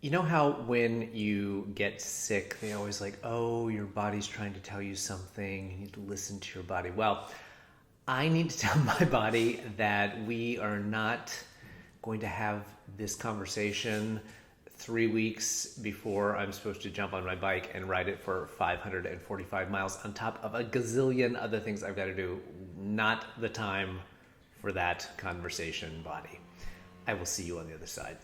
You know how when you get sick, they always like, oh, your body's trying to tell you something. You need to listen to your body. Well, I need to tell my body that we are not going to have this conversation 3 weeks before I'm supposed to jump on my bike and ride it for 545 miles on top of a gazillion other things I've got to do. Not the time for that conversation, body. I will see you on the other side.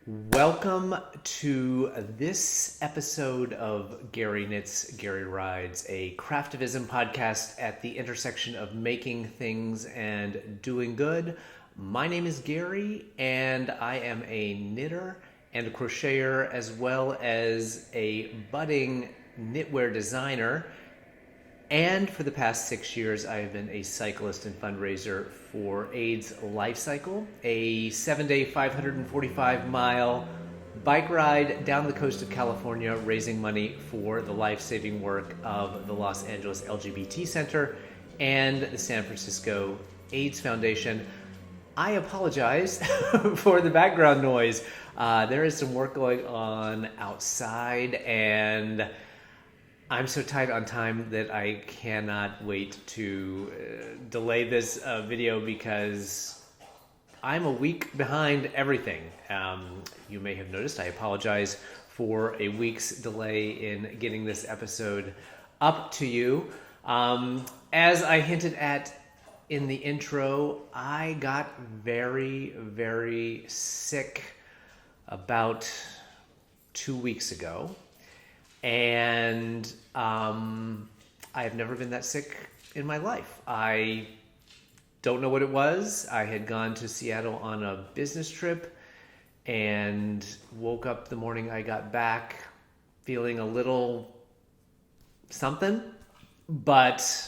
Welcome to this episode of Gary Knits, Gary Rides, a Craftivism podcast at the intersection of making things and doing good. My name is Gary, and I am a knitter and a crocheter, as well as a budding knitwear designer. And for the past 6 years, I have been a cyclist and fundraiser for AIDS Lifecycle, a 7-day, 545-mile bike ride down the coast of California, raising money for the life-saving work of the Los Angeles LGBT Center and the San Francisco AIDS Foundation. I apologize for the background noise. There is some work going on outside, and I'm so tight on time that I cannot wait to delay this video because I'm a week behind everything. You may have noticed I apologize for a week's delay in getting this episode up to you. As I hinted at in the intro, I got very, very sick about 2 weeks ago. And I have never been that sick in my life. I don't know what it was. I had gone to Seattle on a business trip and woke up the morning I got back feeling a little something, but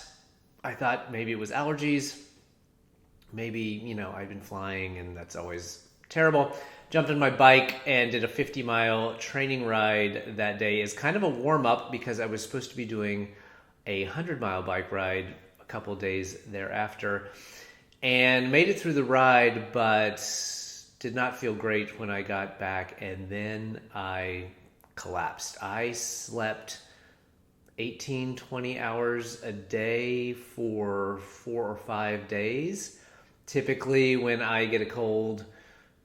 I thought maybe it was allergies. Maybe, I'd been flying and that's always terrible. Jumped on my bike and did a 50-mile training ride that day as kind of a warm-up because I was supposed to be doing a 100-mile bike ride a couple of days thereafter. And made it through the ride, but did not feel great when I got back. And then I collapsed. I slept 18, 20 hours a day for 4 or 5 days. Typically, when I get a cold,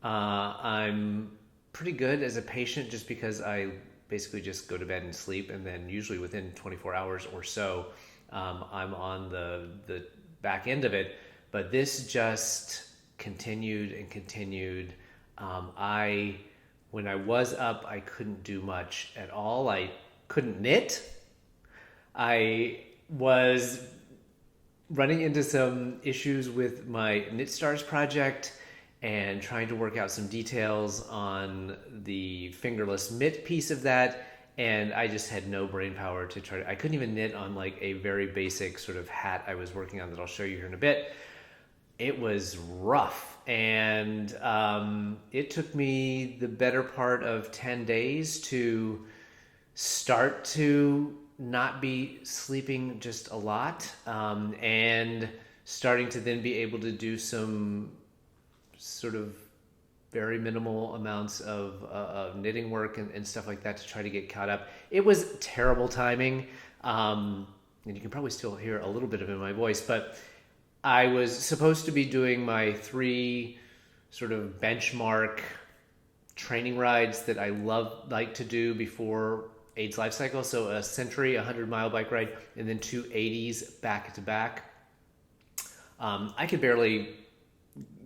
I'm pretty good as a patient just because I basically just go to bed and sleep, and then usually within 24 hours or so, I'm on the back end of it. But this just continued and continued. When I was up, I couldn't do much at all. I couldn't knit. I was running into some issues with my Knit Stars project and trying to work out some details on the fingerless mitt piece of that, and I just had no brain power to try to, I couldn't even knit on like a very basic sort of hat I was working on that I'll show you here in a bit. It was rough, and it took me the better part of 10 days to start to not be sleeping just a lot, and starting to then be able to do some sort of very minimal amounts of knitting work and stuff like that to try to get caught up. It was terrible timing, and you can probably still hear a little bit of it in my voice, but I was supposed to be doing my 3 sort of benchmark training rides that I like to do before AIDS Lifecycle. So a Century, 100-mile bike ride, and then 2 80s back to back. I could barely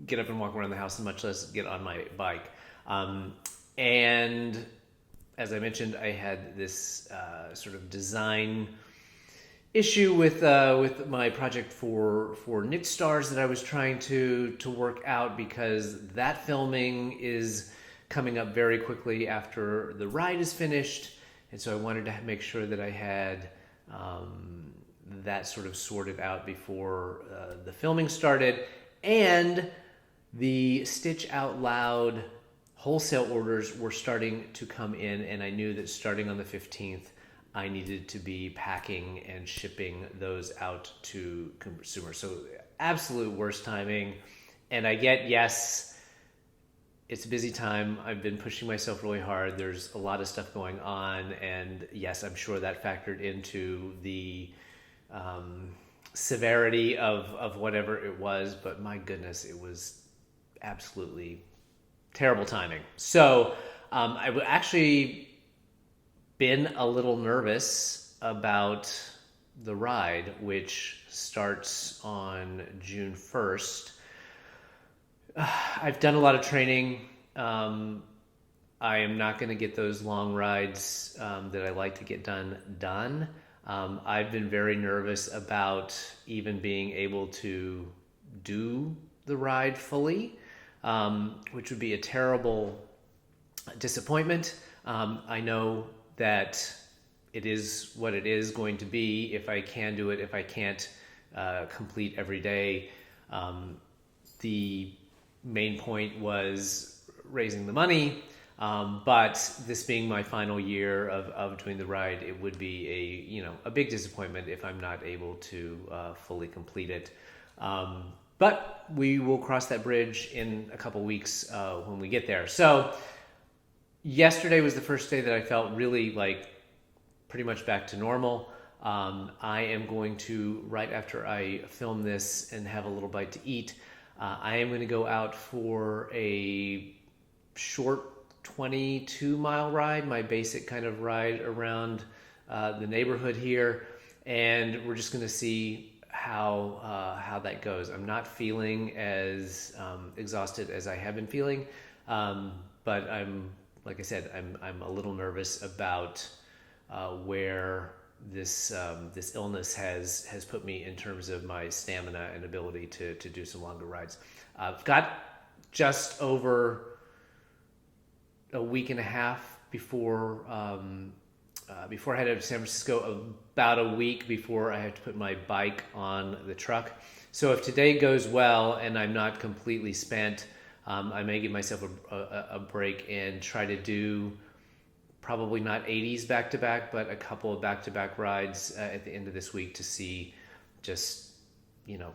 get up and walk around the house, and much less get on my bike. And as I mentioned, I had this sort of design issue with my project for Knit Stars that I was trying to work out, because that filming is coming up very quickly after the ride is finished, and so I wanted to make sure that I had that sort of sorted out before the filming started. And the Stitch Out Loud wholesale orders were starting to come in, and I knew that starting on the 15th, I needed to be packing and shipping those out to consumers. So absolute worst timing. And I get, yes, it's a busy time. I've been pushing myself really hard. There's a lot of stuff going on. And yes, I'm sure that factored into the severity of whatever it was. But my goodness, it was absolutely terrible timing. So I actually been a little nervous about the ride, which starts on June 1st. I've done a lot of training. I am not going to get those long rides that I like to get done. I've been very nervous about even being able to do the ride fully, which would be a terrible disappointment. I know that it is what it is going to be. If I can do it, if I can't complete every day. The main point was raising the money, but this being my final year of doing the ride, it would be a big disappointment if I'm not able to fully complete it. But we will cross that bridge in a couple weeks when we get there. So yesterday was the first day that I felt really pretty much back to normal. I am going to, right after I film this and have a little bite to eat, I am going to go out for a short 22-mile ride, my basic kind of ride around the neighborhood here, and we're just going to see how that goes. I'm not feeling as exhausted as I have been feeling, but like I said, I'm a little nervous about where this illness has put me in terms of my stamina and ability to do some longer rides. I've got just over a week and a half before I head out to San Francisco, about a week before I have to put my bike on the truck. So if today goes well and I'm not completely spent, I may give myself a break and try to do probably not 80s back-to-back, but a couple of back-to-back rides at the end of this week to see just,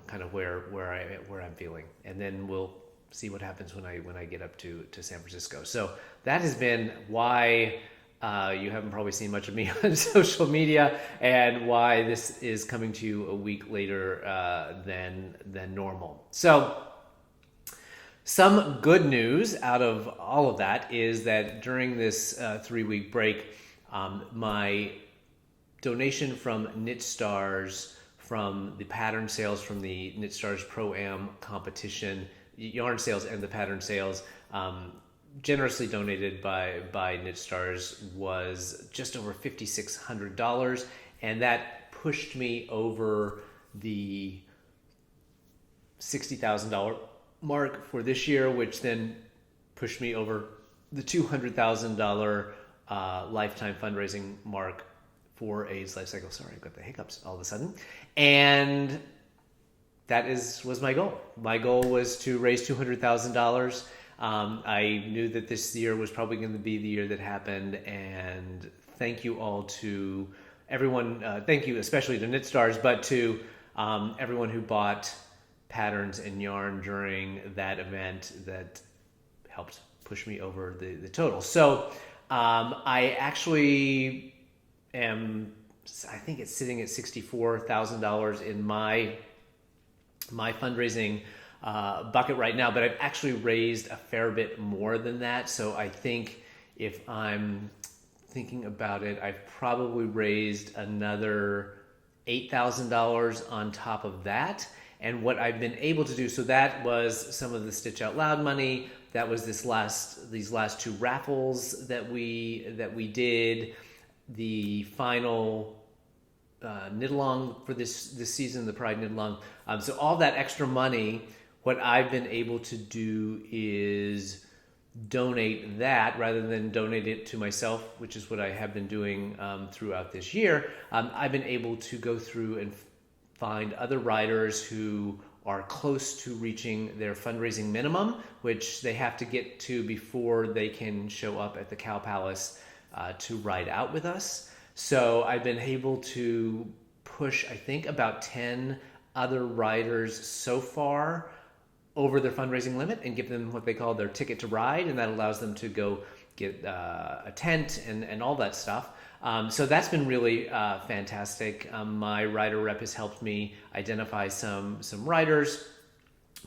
kind of where I'm feeling. And then we'll see what happens when I get up to San Francisco. So that has been why you haven't probably seen much of me on social media, and why this is coming to you a week later than normal. So some good news out of all of that is that during this 3-week break, my donation from Knit Stars, from the pattern sales from the Knit Stars Pro-Am competition, yarn sales and the pattern sales, generously donated by Knit Stars, was just over $5,600, and that pushed me over the $60,000 mark for this year, which then pushed me over the $200,000 lifetime fundraising mark for AIDS Lifecycle. Sorry, I've got the hiccups all of a sudden. And that was my goal. My goal was to raise $200,000. I knew that this year was probably going to be the year that happened, and thank you all to everyone. Thank you especially to Knit Stars, but to everyone who bought patterns and yarn during that event that helped push me over the total. So I actually I think it's sitting at $64,000 in my fundraising bucket right now, but I've actually raised a fair bit more than that. So I think if I'm thinking about it, I've probably raised another $8,000 on top of that. And what I've been able to do, so that was some of the Stitch Out Loud money. That was these last 2 raffles that we did. The final Knitalong for this season, the Pride Knitalong. So all that extra money, what I've been able to do is donate that rather than donate it to myself, which is what I have been doing throughout this year. I've been able to go through and find other writers who are close to reaching their fundraising minimum, which they have to get to before they can show up at the KAL Palace to ride out with us. So I've been able to push, I think, about 10 other riders so far over their fundraising limit and give them what they call their ticket to ride, and that allows them to go get a tent and all that stuff. So that's been really fantastic. My rider rep has helped me identify some riders.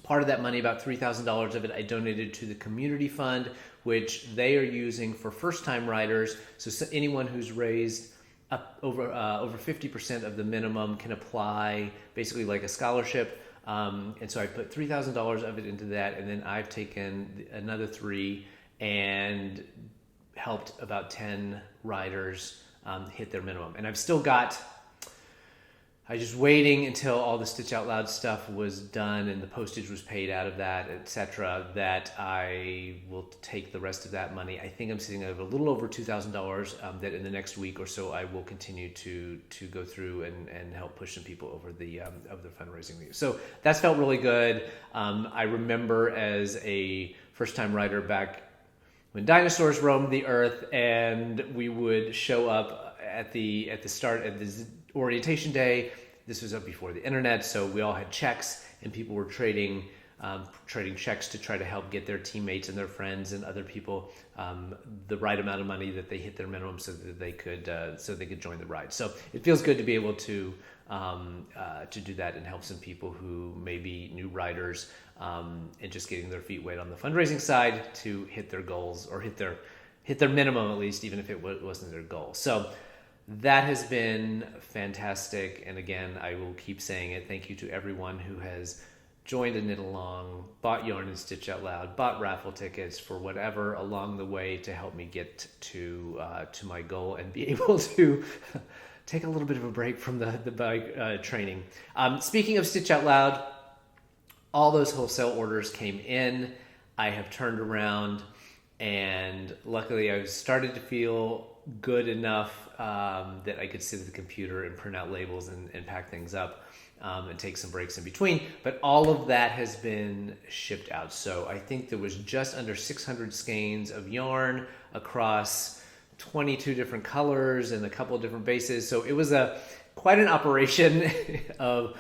Part of that money, about $3,000 of it, I donated to the community fund, which they are using for first-time riders. So anyone who's raised up over 50% of the minimum can apply, basically like a scholarship. And so I put $3,000 of it into that, and then I've taken another $3,000 and helped about 10 riders hit their minimum. And I've still got, I was just waiting until all the Stitch Out Loud stuff was done and the postage was paid out of that, etc., that I will take the rest of that money. I think I'm sitting at a little over $2,000 that in the next week or so I will continue to go through and help push some people over the fundraising. So that's felt really good. I remember as a first-time rider back when dinosaurs roamed the earth, and we would show up at the start of this orientation day. This was up before the internet, so we all had checks, and people were trading checks to try to help get their teammates and their friends and other people the right amount of money that they hit their minimum, so that they could join the ride. So it feels good to be able to do that and help some people who may be new riders and just getting their feet wet on the fundraising side to hit their goals, or hit their minimum at least, even if it wasn't their goal. So that has been fantastic. And again, I will keep saying it. Thank you to everyone who has joined a Knitalong, bought yarn and Stitch Out Loud, bought raffle tickets, for whatever along the way to help me get to my goal and be able to take a little bit of a break from the bike training. Speaking of Stitch Out Loud, all those wholesale orders came in. I have turned around, and luckily I've started to feel good enough that I could sit at the computer and print out labels and pack things up and take some breaks in between. But all of that has been shipped out. So I think there was just under 600 skeins of yarn across 22 different colors and a couple of different bases. So it was quite an operation of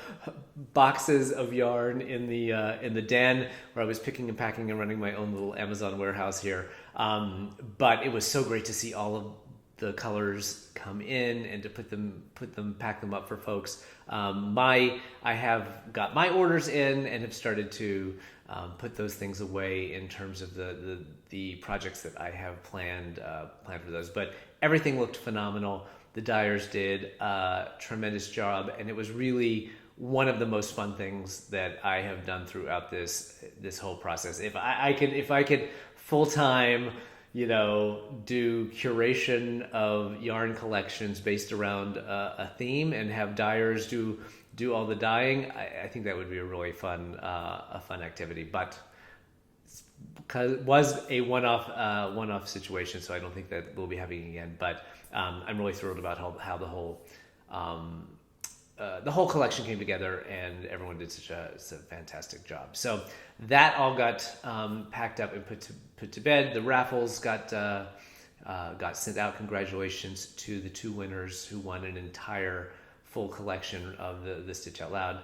boxes of yarn in the den, where I was picking and packing and running my own little Amazon warehouse here. But it was so great to see all of the colors come in and to pack them up for folks. I have got my orders in and have started to put those things away in terms of the projects that I have planned for those. But everything looked phenomenal. The Dyers did a tremendous job, and it was really one of the most fun things that I have done throughout this whole process. If I could full-time, do curation of yarn collections based around a theme and have Dyers do all the dyeing, I think that would be a really fun activity. But it was a one-off situation, so I don't think that we'll be having it again. But I'm really thrilled about how the whole collection came together, and everyone did such a fantastic job. So that all got packed up and put to bed. The raffles got sent out. Congratulations to the 2 winners who won an entire full collection of the Stitch Out Loud.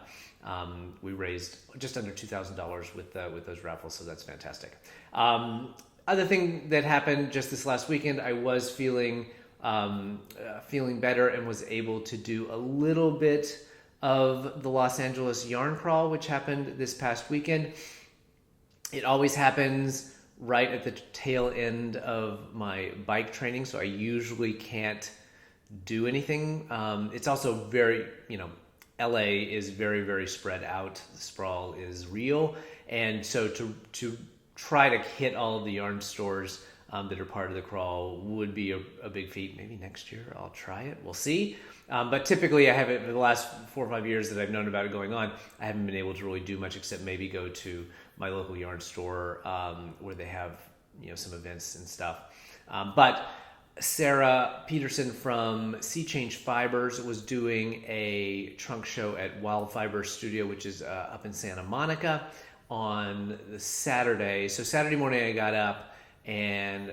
We raised just under $2,000 with those raffles, so that's fantastic. Other thing that happened just this last weekend, I was feeling better and was able to do a little bit of the Los Angeles yarn crawl, which happened this past weekend. It always happens right at the tail end of my bike training, so I usually can't do anything. It's also very, LA is very, very spread out. The sprawl is real. And so to try to hit all of the yarn stores that are part of the crawl would be a big feat. Maybe next year I'll try it. We'll see. But typically I haven't, for the last 4 or 5 years that I've known about it going on, I haven't been able to really do much except maybe go to my local yarn store where they have, some events and stuff. But Sarah Peterson from Sea Change Fibers was doing a trunk show at Wild Fiber Studio, which is up in Santa Monica, on the Saturday. So Saturday morning I got up and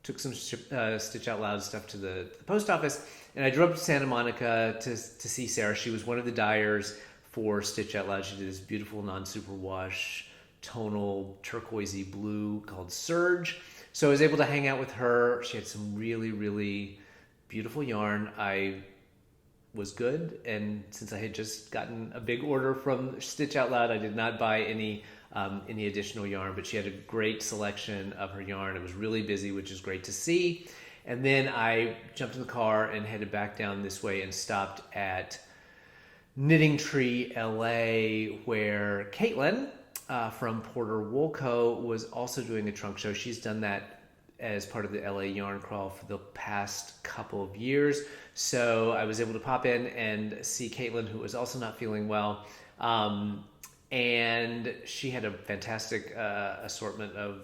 took some Stitch Out Loud stuff to the post office, and I drove up to Santa Monica to see Sarah. She was one of the dyers for Stitch Out Loud. She did this beautiful non-superwash tonal turquoisey blue called Surge. So I was able to hang out with her. She had some really, really beautiful yarn. I was good, and since I had just gotten a big order from Stitch Out Loud, I did not buy any additional yarn, but she had a great selection of her yarn. It was really busy, which is great to see. And then I jumped in the car and headed back down this way and stopped at Knitting Tree LA, where Caitlin from Porter Wool Co. was also doing a trunk show. She's done that as part of the LA Yarn Crawl for the past couple of years. So I was able to pop in and see Caitlin, who was also not feeling well. And she had a fantastic assortment of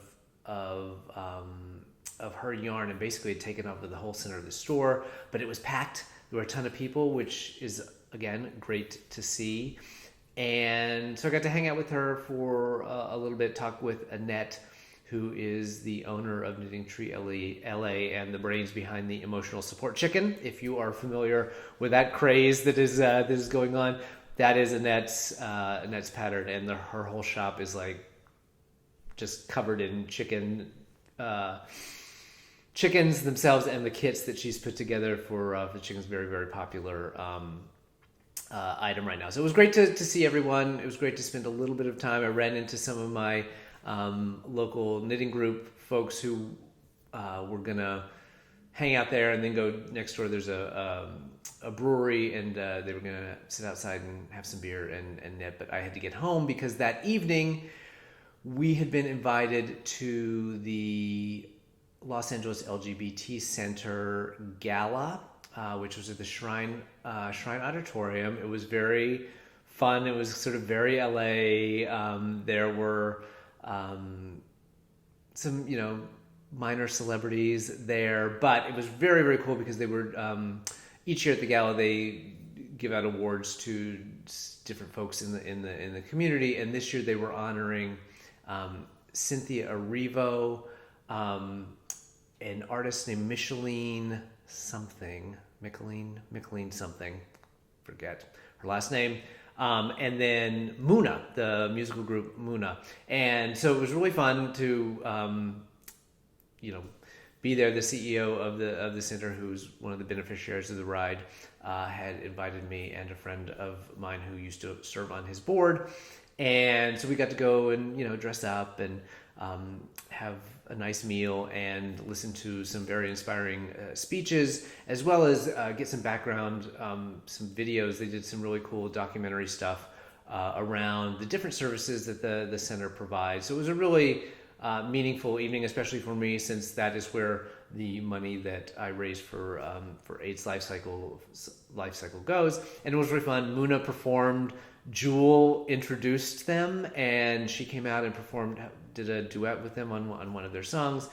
her yarn, and basically had taken over the whole center of the store. But it was packed. There were a ton of people, which is, again, great to see. And so I got to hang out with her for a little bit, talk with Annette, who is the owner of Knitting Tree LA and the brains behind the Emotional Support Chicken. If you are familiar with that craze that is going on, that is Annette's pattern, and her whole shop is like just covered in chickens themselves and the kits that she's put together for the chickens. Very, very popular item right now. So it was great to see everyone. It was great to spend a little bit of time. I ran into some of my local knitting group folks who were gonna hang out there and then go next door. There's a brewery, and they were gonna sit outside and have some beer and knit. But I had to get home because that evening we had been invited to the Los Angeles LGBT Center Gala, which was at the Shrine Auditorium. It was very fun. It was sort of very LA. There were some, minor celebrities there, but it was very, very cool because they were each year at the gala they give out awards to different folks in the community, and this year they were honoring Cynthia Erivo, an artist named Micheline something, forget her last name, and then Muna, the musical group Muna. And so it was really fun to, be there. The CEO of the center, who's one of the beneficiaries of the ride, had invited me and a friend of mine who used to serve on his board. And so we got to go and, dress up and have a nice meal and listen to some very inspiring speeches, as well as get some background, some videos. They did some really cool documentary stuff around the different services that the center provides. So it was a really meaningful evening, especially for me, since that is where the money that I raised for AIDS Lifecycle goes. And it was really fun. Muna performed. Jewel introduced them, and she came out and did a duet with them on one of their songs.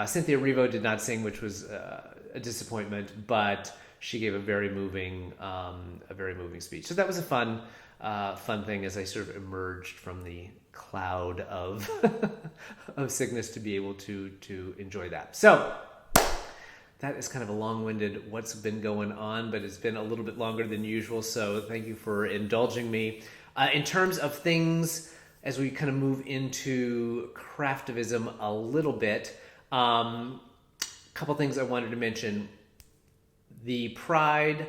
Cynthia Erivo did not sing, which was a disappointment, but she gave a very moving speech. So that was a fun thing as I sort of emerged from the cloud of of sickness to be able to enjoy that. So that is kind of a long-winded what's been going on, but it's been a little bit longer than usual, so thank you for indulging me. In terms of things, as we kind of move into Craftivism a little bit, a couple things I wanted to mention. The Pride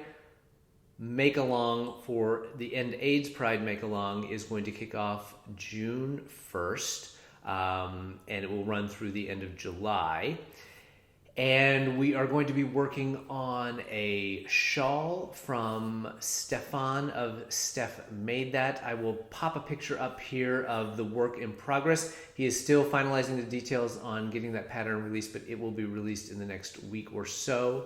Make-Along for the End AIDS Pride Make-Along is going to kick off June 1st, and it will run through the end of July. And we are going to be working on a shawl from Stephan of Steph Made That. I will pop a picture up here of the work in progress. He is still finalizing the details on getting that pattern released, but it will be released in the next week or so.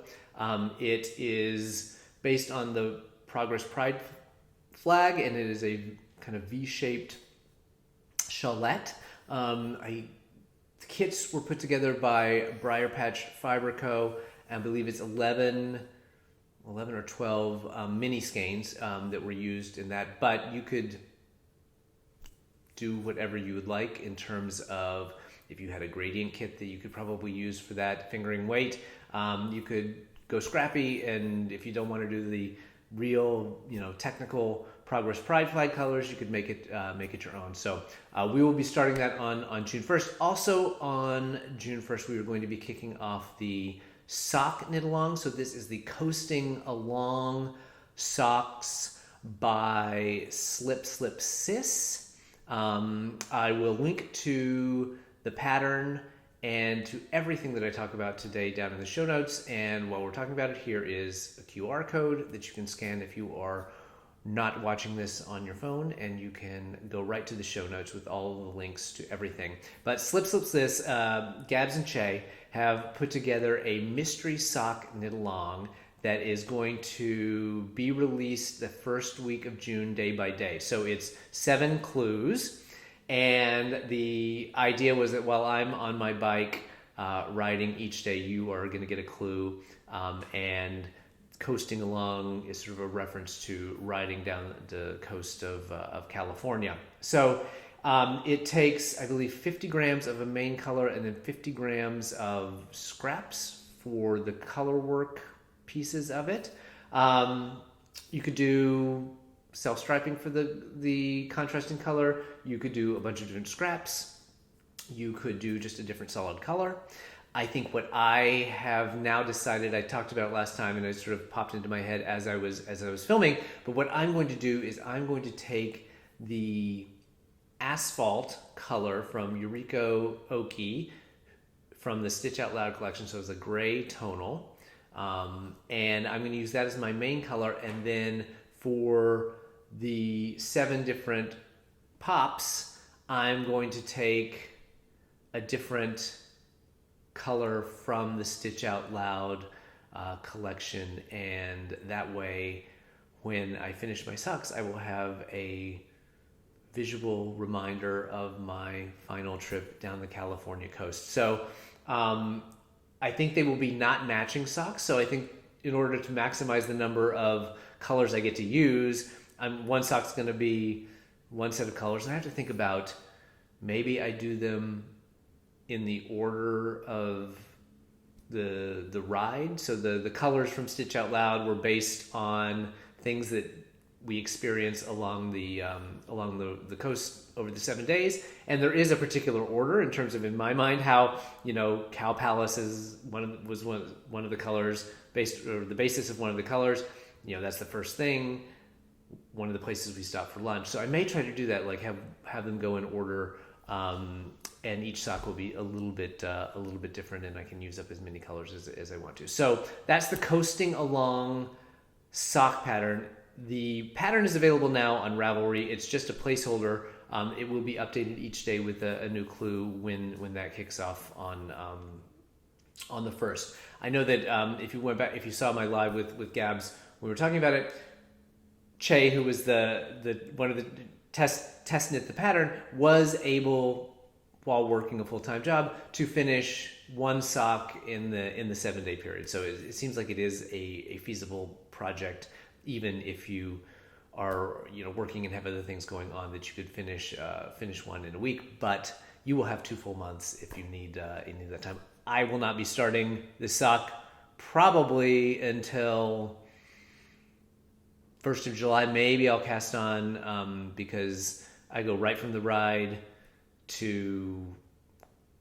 It is based on the Progress Pride flag, and it is a kind of V-shaped shawlette. I kits were put together by Briar Patch Fiber Co. I believe it's 11 or 12 mini skeins that were used in that. But you could do whatever you would like in terms of if you had a gradient kit that you could probably use for that fingering weight. You could go scrappy, and if you don't want to do the real, technical Progress Pride flag colors, you could make it your own. So we will be starting that on June 1st. Also on June 1st, we are going to be kicking off the sock knit along. So this is the Coasting Along socks by Slip Sis. I will link to the pattern and to everything that I talk about today down in the show notes. And while we're talking about it, here is a QR code that you can scan if you are not watching this on your phone, and you can go right to the show notes with all of the links to everything. But Slip Sis, Gabs and Che have put together a mystery sock knit along that is going to be released the first week of June, day by day. So it's 7 clues, and the idea was that while I'm on my bike riding each day, you are going to get a clue, and Coasting Along is sort of a reference to riding down the coast of California. So it takes, I believe, 50 grams of a main color and then 50 grams of scraps for the color work pieces of it. You could do self-striping for the contrasting color. You could do a bunch of different scraps. You could do just a different solid color. I think what I have now decided, I talked about it last time and it sort of popped into my head as I was filming, but what I'm going to do is I'm going to take the asphalt color from Yuriko Oki from the Stitch Out Loud collection, so it's a gray tonal, and I'm going to use that as my main color, and then for the 7 different pops, I'm going to take a different color from the Stitch Out Loud collection, and that way when I finish my socks I will have a visual reminder of my final trip down the California coast. So I think they will be not matching socks, so I think in order to maximize the number of colors I get to use, one sock's going to be one set of colors. I have to think about, maybe I do them in the order of the ride. So the colors from Stitch Out Loud were based on things that we experience along the coast over the 7 days, and there is a particular order in terms of, in my mind, how Cow Palace is one of the colors based, or the basis of one of the colors. That's the first thing. One of the places we stop for lunch. So I may try to do that, like have them go in order. And each sock will be a little bit different, and I can use up as many colors as I want to. So that's the Coasting Along sock pattern. The pattern is available now on Ravelry. It's just a placeholder. It will be updated each day with a new clue when that kicks off on the 1st. I know that if you went back, if you saw my live with Gabs, we were talking about it. Che, who was the one of the test knit the pattern, was able, while working a full-time job, to finish one sock in the 7-day period. So it seems like it is a feasible project, even if you are working and have other things going on, that you could finish one in a week. But you will have 2 full months if you need that time. I will not be starting this sock probably until 1st of July. Maybe I'll cast on because I go right from the ride to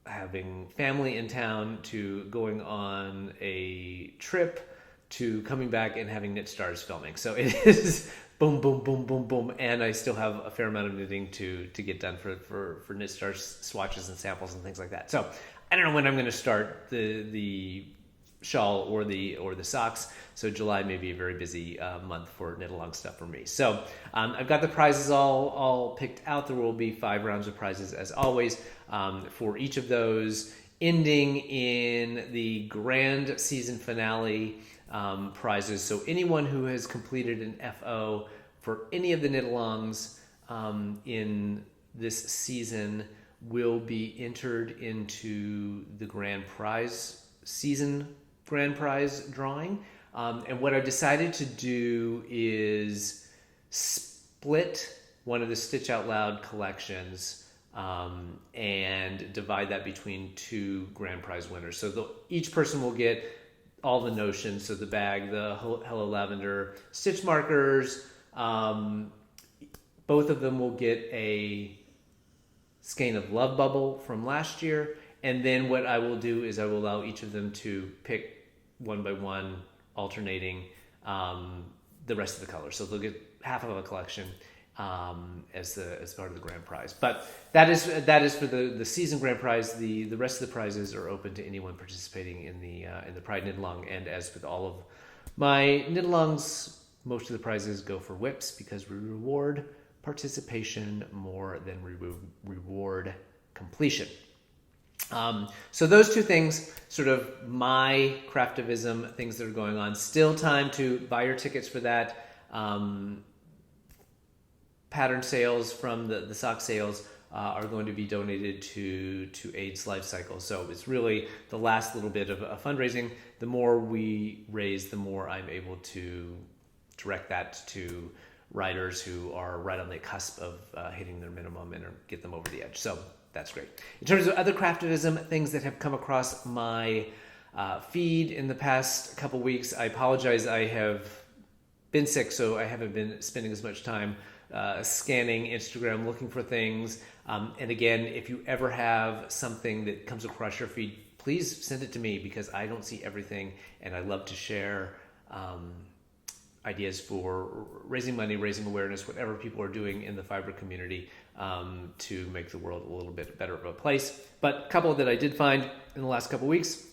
having family in town, to going on a trip, to coming back and having Knit Stars filming. So it is boom, boom, boom, boom, boom. And I still have a fair amount of knitting to get done for Knit Stars swatches and samples and things like that. So I don't know when I'm going to start the shawl or the socks. So July may be a very busy month for knit along stuff for me. So I've got the prizes all picked out. There will be 5 rounds of prizes as always for each of those, ending in the grand season finale prizes. So anyone who has completed an FO for any of the knit alongs in this season will be entered into the grand prize, season grand prize drawing. And what I've decided to do is split one of the Stitch Out Loud collections and divide that between two grand prize winners. So each person will get all the notions, so the bag, the Hello Lavender stitch markers. Both of them will get a skein of Love Bubble from last year. And then what I will do is I will allow each of them to pick one by one, alternating the rest of the colors. So they'll get half of a collection as part of the grand prize. But that is for the season grand prize. The rest of the prizes are open to anyone participating in the Pride Knitalong. And as with all of my Knitalongs, most of the prizes go for whips because we reward participation more than reward completion. So those two things, sort of my Craftivism things that are going on. Still time to buy your tickets for that. Pattern sales from the sock sales are going to be donated to AIDS Lifecycle. So it's really the last little bit of fundraising. The more we raise, the more I'm able to direct that to riders who are right on the cusp of hitting their minimum and get them over the edge. So that's great. In terms of other Craftivism things that have come across my feed in the past couple weeks, I apologize. I have been sick, so I haven't been spending as much time scanning Instagram, looking for things. And again, if you ever have something that comes across your feed, please send it to me because I don't see everything, and I love to share ideas for raising money, raising awareness, whatever people are doing in the fiber community to make the world a little bit better of a place. But a couple that I did find in the last couple weeks,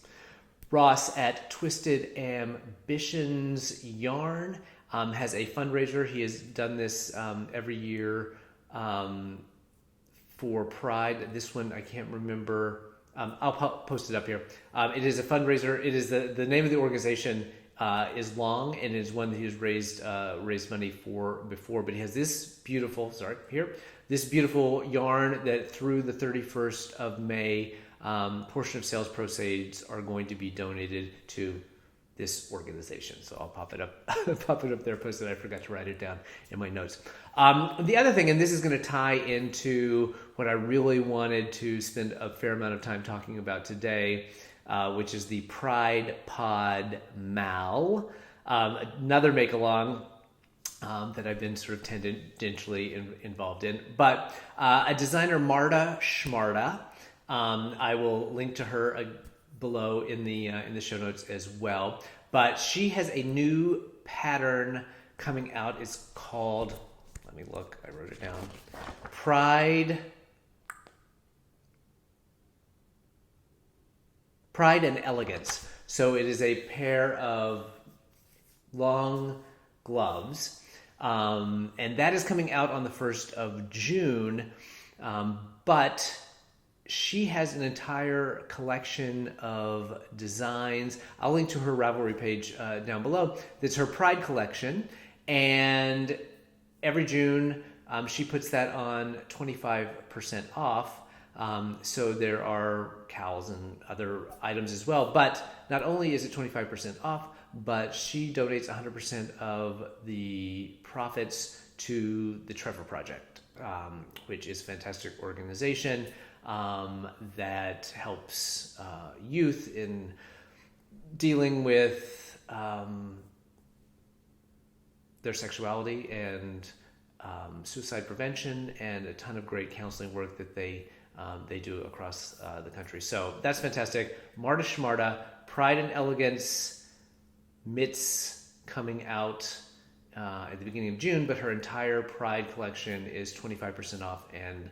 Ross at Twisted Ambitions Yarn has a fundraiser. He has done this every year for Pride. This one, I can't remember. I'll post it up here. It is a fundraiser. It is the name of the organization is long, and it is one that he has raised money for before. But he has this beautiful, this beautiful yarn that through the 31st of May, portion of sales proceeds are going to be donated to this organization. So I'll pop it up there, post it. I forgot to write it down in my notes. The other thing, and this is going to tie into what I really wanted to spend a fair amount of time talking about today, which is the Pride Pod Mal, another make-along that I've been sort of tangentially involved in. But a designer, Marta Schmarta, I will link to her below in the show notes as well. But she has a new pattern coming out. It's called, let me look, I wrote it down, Pride and Elegance. So it is a pair of long gloves, and that is coming out on the 1st of June, but she has an entire collection of designs. I'll link to her Ravelry page down below. That's her Pride collection, and every June she puts that on 25% off. So there are KALs and other items as well. But not only is it 25% off, but she donates 100% of the profits to the Trevor Project, which is a fantastic organization that helps youth in dealing with their sexuality and suicide prevention, and a ton of great counseling work that they do across the country. So that's fantastic. Marta Schmarta, Pride and Elegance mitts coming out at the beginning of June, but her entire Pride collection is 25% off, and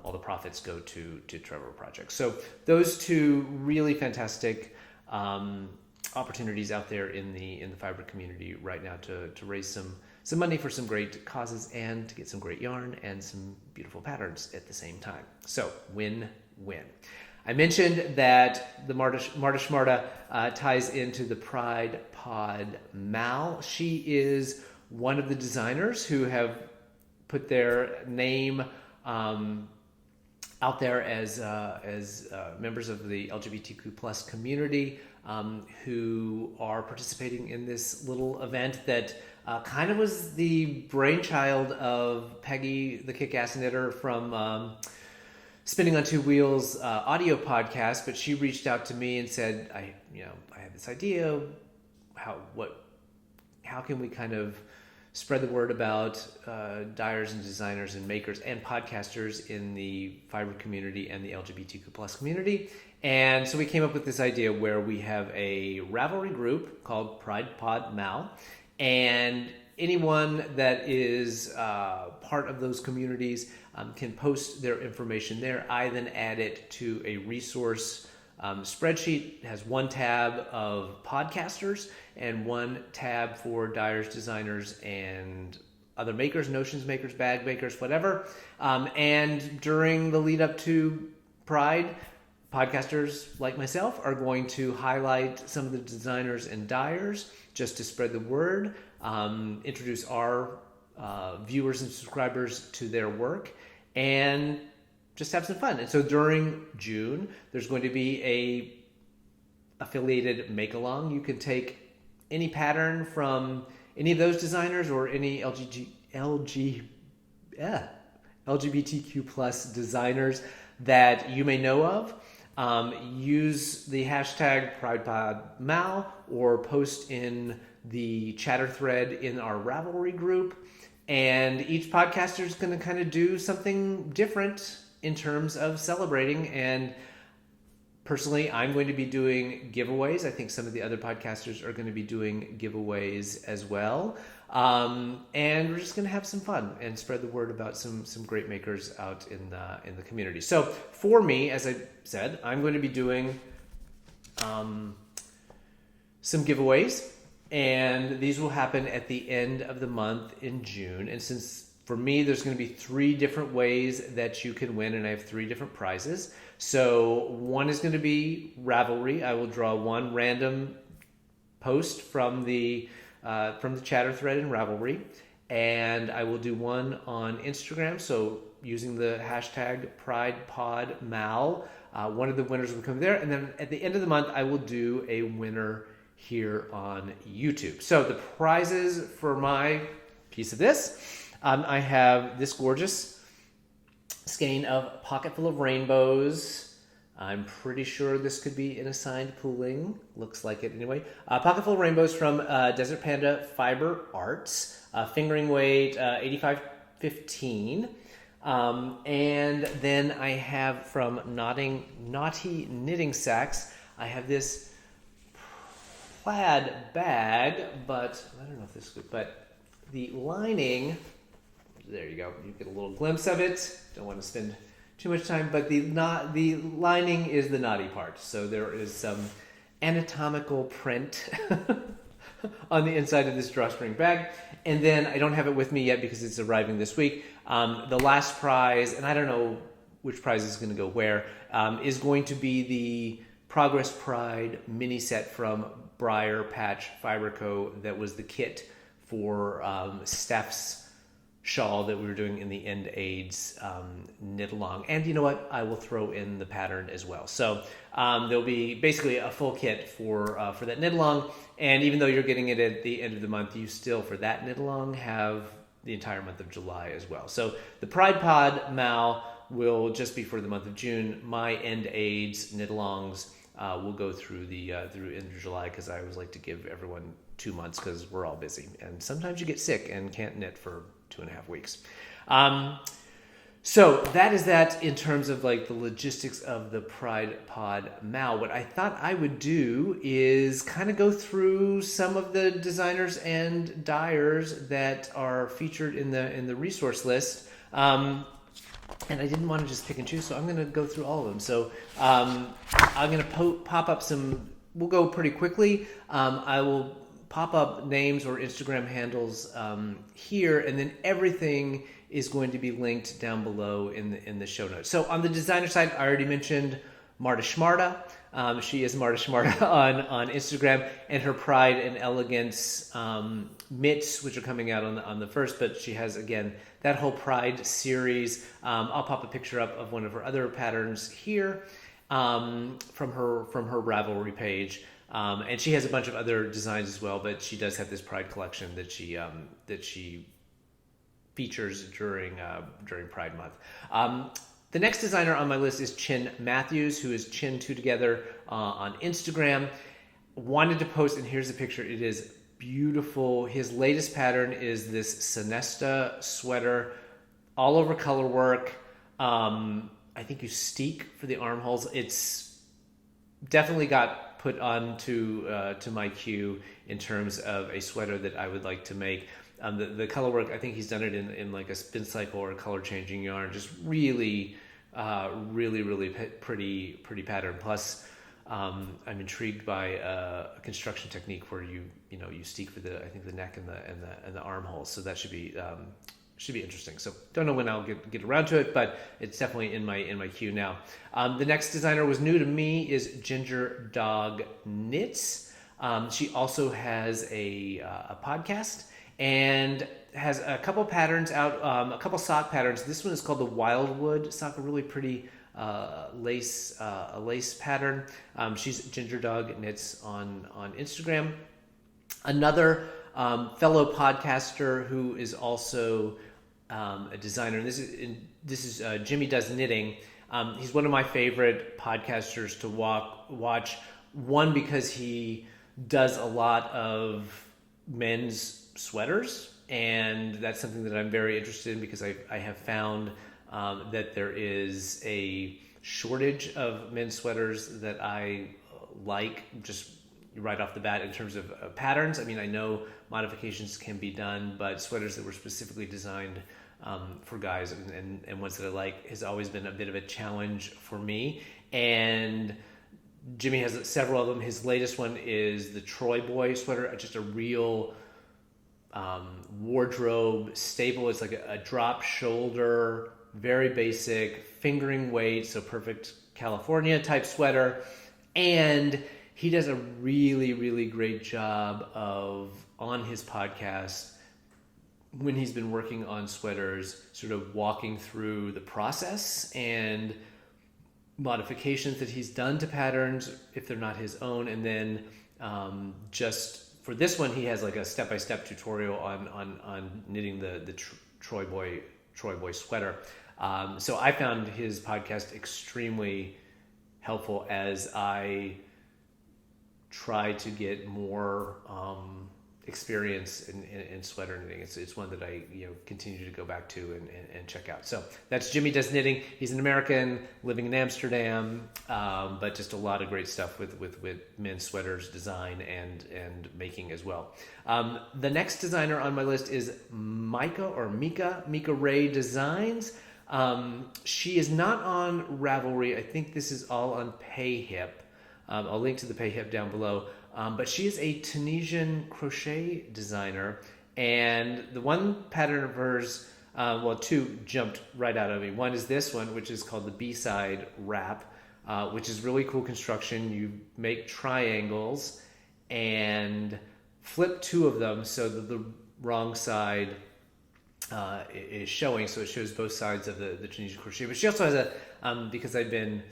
all the profits go to Trevor Project. So those two really fantastic opportunities out there in the fiber community right now to raise some money for some great causes and to get some great yarn and some beautiful patterns at the same time. So win-win. I mentioned that the Marta Schmarta ties into the Pride Pod Mal. She is one of the designers who have put their name out there as members of the LGBTQ plus community who are participating in this little event that kind of was the brainchild of Peggy, the kick-ass knitter from Spinning on Two Wheels audio podcast. But she reached out to me and said, I have this idea. How can we kind of spread the word about dyers and designers and makers and podcasters in the fiber community and the LGBTQ plus community? And so we came up with this idea where we have a Ravelry group called Pride Pod Mal, and anyone that is part of those communities can post their information there. I then add it to a resource spreadsheet. It has one tab of podcasters and one tab for dyers, designers, and other makers, notions makers, bag makers, whatever. And during the lead up to Pride, podcasters like myself are going to highlight some of the designers and dyers just to spread the word, introduce our viewers and subscribers to their work, and just have some fun. And so during June, there's going to be a affiliated make-along. You can take any pattern from any of those designers or any LGBTQ plus designers that you may know of. Use the hashtag PridePodMal or post in the chatter thread in our Ravelry group. And each podcaster is going to kind of do something different in terms of celebrating. And personally, I'm going to be doing giveaways. I think some of the other podcasters are going to be doing giveaways as well. And we're just going to have some fun and spread the word about some great makers out in the community. So for me, as I said, I'm going to be doing some giveaways, and these will happen at the end of the month in June. And since for me, there's going to be 3 different ways that you can win, and I have 3 different prizes. So one is going to be Ravelry. I will draw one random post from the chatter thread in Ravelry, and I will do one on Instagram. So using the hashtag PridePodMal, one of the winners will come there, and then at the end of the month, I will do a winner here on YouTube. So the prizes for my piece of this, I have this gorgeous skein of Pocket Full of Rainbows. I'm pretty sure this could be in assigned pooling. Looks like it anyway. Pocket Full of Rainbows from Desert Panda Fiber Arts. Fingering weight 8515. And then I have from Naughty Knitting Sacks, I have this plaid bag, but I don't know if this is good, but the lining, there you go. You get a little glimpse of it. Don't want to spend too much time, but the lining is the naughty part. So there is some anatomical print on the inside of this drawstring bag. And then I don't have it with me yet because it's arriving this week. The last prize, and I don't know which prize is going to go where, is going to be the Progress Pride mini set from Briar Patch Fiber Co. That was the kit for Steph's shawl that we were doing in the End AIDS knit-along. And you know what? I will throw in the pattern as well. So there'll be basically a full kit for that knit-along. And even though you're getting it at the end of the month, you still, for that knit-along, have the entire month of July as well. So the Pride Pod Mal will just be for the month of June. My End AIDS knit-alongs will go through through end of July, because I always like to give everyone 2 months because we're all busy. And sometimes you get sick and can't knit for 2.5 weeks. So that is that in terms of like the logistics of the Pride Pod Mal. What I thought I would do is kind of go through some of the designers and dyers that are featured in the resource list. And I didn't want to just pick and choose, so I'm going to go through all of them. So I'm going to pop up some, we'll go pretty quickly. I will pop up names or Instagram handles here, and then everything is going to be linked down below in the show notes. So on the designer side, I already mentioned Marta Schmarta. She is Marta Schmarta on Instagram, and her Pride and Elegance mitts, which are coming out on the 1st. But she has, again, that whole Pride series. I'll pop a picture up of one of her other patterns here from her Ravelry page. And she has a bunch of other designs as well, but she does have this Pride collection that she features during Pride Month. The next designer on my list is Chin Matthews, who is Chin2Together on Instagram. Wanted to post, and here's the picture. It is beautiful. His latest pattern is this Sinesta sweater, all over color work. I think you steek for the armholes. It's definitely got put onto to my queue in terms of a sweater that I would like to make. The color work, I think he's done it in like a spin cycle or a color changing yarn. Just really pretty pattern. Plus, I'm intrigued by a construction technique where you steek for the neck and the armholes. So that should be interesting. So don't know when I'll get around to it, but it's definitely in my queue now. The next designer was new to me is Ginger Dog Knits. She also has a podcast and has a couple patterns out, a couple sock patterns. This one is called the Wildwood sock, a really pretty lace pattern. She's Ginger Dog Knits on Instagram. Another fellow podcaster who is also a designer, and this is Jimmy Does Knitting. He's one of my favorite podcasters to watch. One, because he does a lot of men's sweaters, and that's something that I'm very interested in because I have found that there is a shortage of men's sweaters that I like just right off the bat in terms of patterns. I mean, I know modifications can be done, but sweaters that were specifically designed for guys and ones that I like has always been a bit of a challenge for me. And Jimmy has several of them. His latest one is the Troy Boy sweater, just a real wardrobe staple. It's like a drop shoulder, very basic, fingering weight, so perfect California type sweater. And he does a really great job of, on his podcast, when he's been working on sweaters, sort of walking through the process and modifications that he's done to patterns if they're not his own. And then just for this one, he has like a step-by-step tutorial on knitting the Troy Boy sweater. So I found his podcast extremely helpful as I try to get more experience in sweater knitting. It's one that I continue to go back to and check out. So that's Jimmy Does Knitting. He's an American living in Amsterdam, but just a lot of great stuff with men's sweaters design and making as well. The next designer on my list is Mika Ray Designs. She is not on Ravelry. I think this is all on PayHip. I'll link to the PayHip down below. But she is a Tunisian crochet designer, and the one pattern of hers, two jumped right out of me. One is this one, which is called the B-side wrap, which is really cool construction. You make triangles and flip two of them so that the wrong side is showing, so it shows both sides of the Tunisian crochet. But she also has because I've been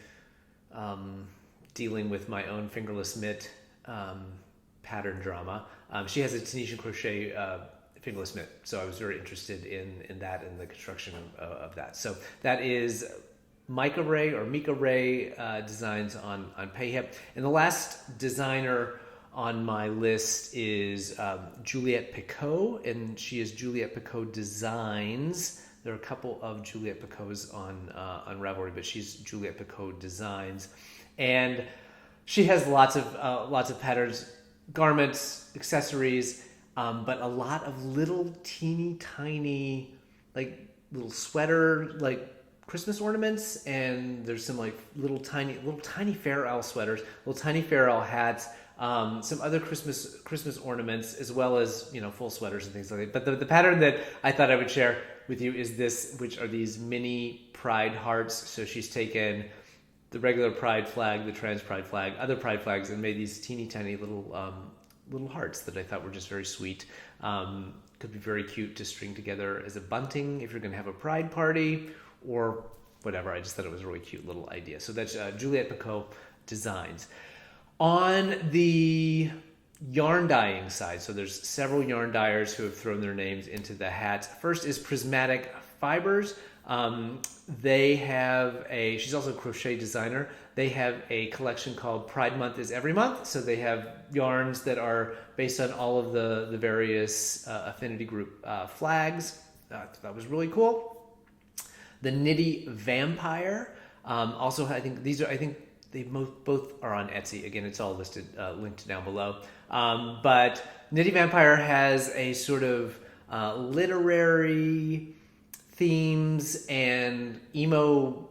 dealing with my own fingerless mitt pattern drama. She has a Tunisian crochet fingerless mitt, so I was very interested in that and the construction of that. So that is Mika Ray Designs on PayHip. And the last designer on my list is Juliette Picot, and she is Juliette Picot Designs. There are a couple of Juliette Picots on Ravelry, but she's Juliette Picot Designs, and she has lots of patterns, garments, accessories, but a lot of little teeny tiny, like little sweater, like Christmas ornaments, and there's some like little tiny Fair Owl sweaters, little tiny Fair Owl hats, some other Christmas ornaments, as well as full sweaters and things like that. But the pattern that I thought I would share with you is this, which are these mini pride hearts. So she's taken the regular pride flag, the trans pride flag, other pride flags, and made these teeny tiny little hearts that I thought were just very sweet. Could be very cute to string together as a bunting if you're going to have a pride party or whatever. I just thought it was a really cute little idea. So that's Juliette Picot Designs. On the yarn dyeing side, so there's several yarn dyers who have thrown their names into the hat. First is Prismatic Fibers. They have she's also a crochet designer. They have a collection called Pride Month is Every Month. So they have yarns that are based on all of the various affinity group flags. That was really cool. The Knitty Vampire. Also, I think they both are on Etsy. Again, it's all listed, linked down below. But Knitty Vampire has a sort of literary themes and emo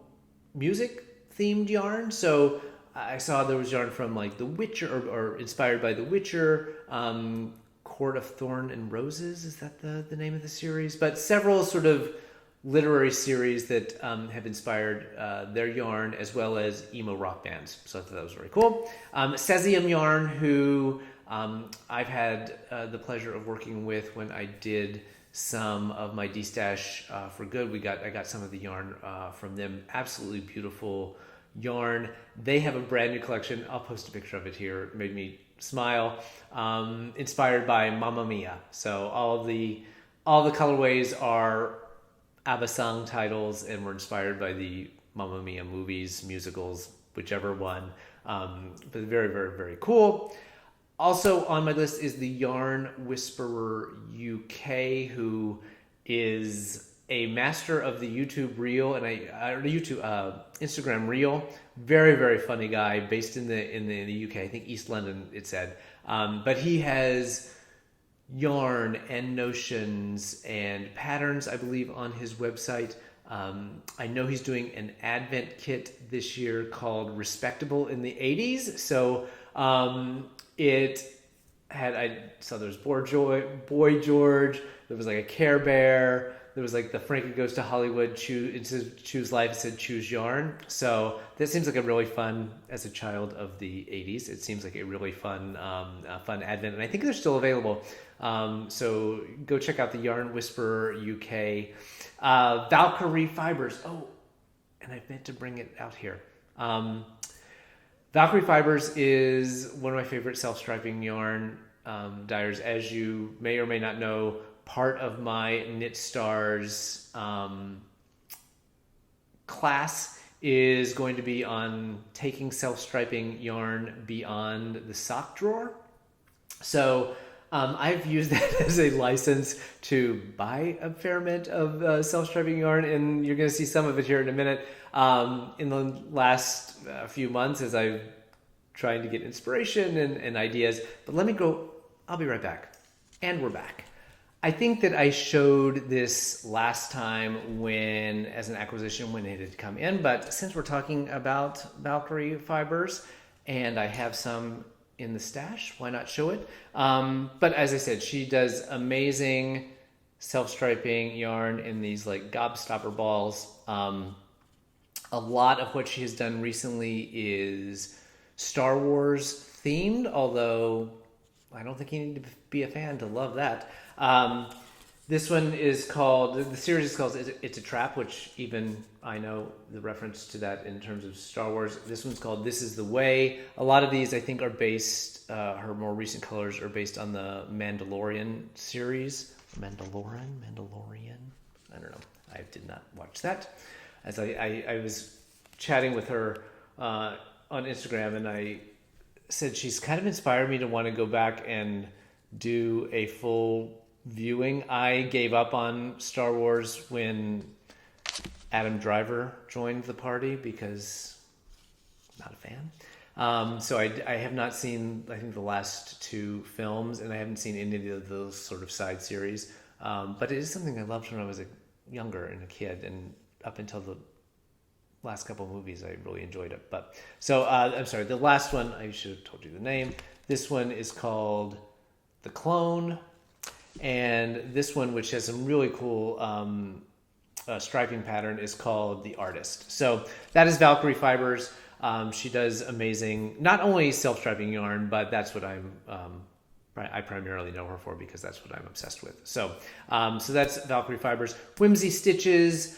music themed yarn. So I saw there was yarn from like The Witcher or inspired by The Witcher, Court of Thorn and Roses. Is that the name of the series? But several sort of literary series that have inspired their yarn, as well as emo rock bands. So I thought that was very cool. Cesium Yarn, who I've had the pleasure of working with when I did some of my Destash for Good. I got some of the yarn from them. Absolutely beautiful yarn. They have a brand new collection. I'll post a picture of it here. It made me smile. Inspired by Mamma Mia. So all the colorways are ABBA titles and were inspired by the Mamma Mia movies, musicals, whichever one. But very, very, very cool. Also on my list is the Yarn Whisperer UK, who is a master of the YouTube Reel and Instagram Reel. Very, very funny guy, based in the UK. I think East London, it said. But he has yarn and notions and patterns, I believe, on his website. I know he's doing an advent kit this year called Respectable in the 80s. So I saw there was Boy George, there was like a Care Bear, there was like the Frankie Goes to Hollywood, choose life, it said choose yarn. So this seems like a really fun, as a child of the 80s, it seems like a really fun advent, and I think they're still available. So go check out the Yarn Whisperer UK. Valkyrie Fibers. Oh, and I meant to bring it out here. Valkyrie Fibers is one of my favorite self-striping yarn dyers. As you may or may not know, part of my Knit Stars class is going to be on taking self-striping yarn beyond the sock drawer. So I've used that as a license to buy a fair amount of self-striping yarn, and you're going to see some of it here in a minute. In the last few months, as I've trying to get inspiration and ideas. But let me go. I'll be right back. And we're back. I think that I showed this last time as an acquisition when it had come in, but since we're talking about Valkyrie Fibers and I have some in the stash, why not show it? But as I said, she does amazing self-striping yarn in these like gobstopper balls. A lot of what she has done recently is Star Wars themed, although I don't think you need to be a fan to love that. This one is called, the series is called It's a Trap, which even I know the reference to that in terms of Star Wars. This one's called This Is the Way. A lot of these I think are based, her more recent colors are based on the Mandalorian series. Mandalorian? I don't know. I did not watch that. As I was chatting with her on Instagram, and I said she's kind of inspired me to want to go back and do a full viewing. I gave up on Star Wars when Adam Driver joined the party because I'm not a fan. So I have not seen, I think, the last two films, and I haven't seen any of those sort of side series. But it is something I loved when I was younger and a kid, and up until the last couple of movies, I really enjoyed it. But so I'm sorry, the last one, I should have told you the name. This one is called The Clone, and this one, which has some really cool striping pattern, is called The Artist. So that is Valkyrie Fibers. She does amazing, not only self-striping yarn, but that's what I primarily know her for because that's what I'm obsessed with. So that's Valkyrie Fibers. Whimsy Stitches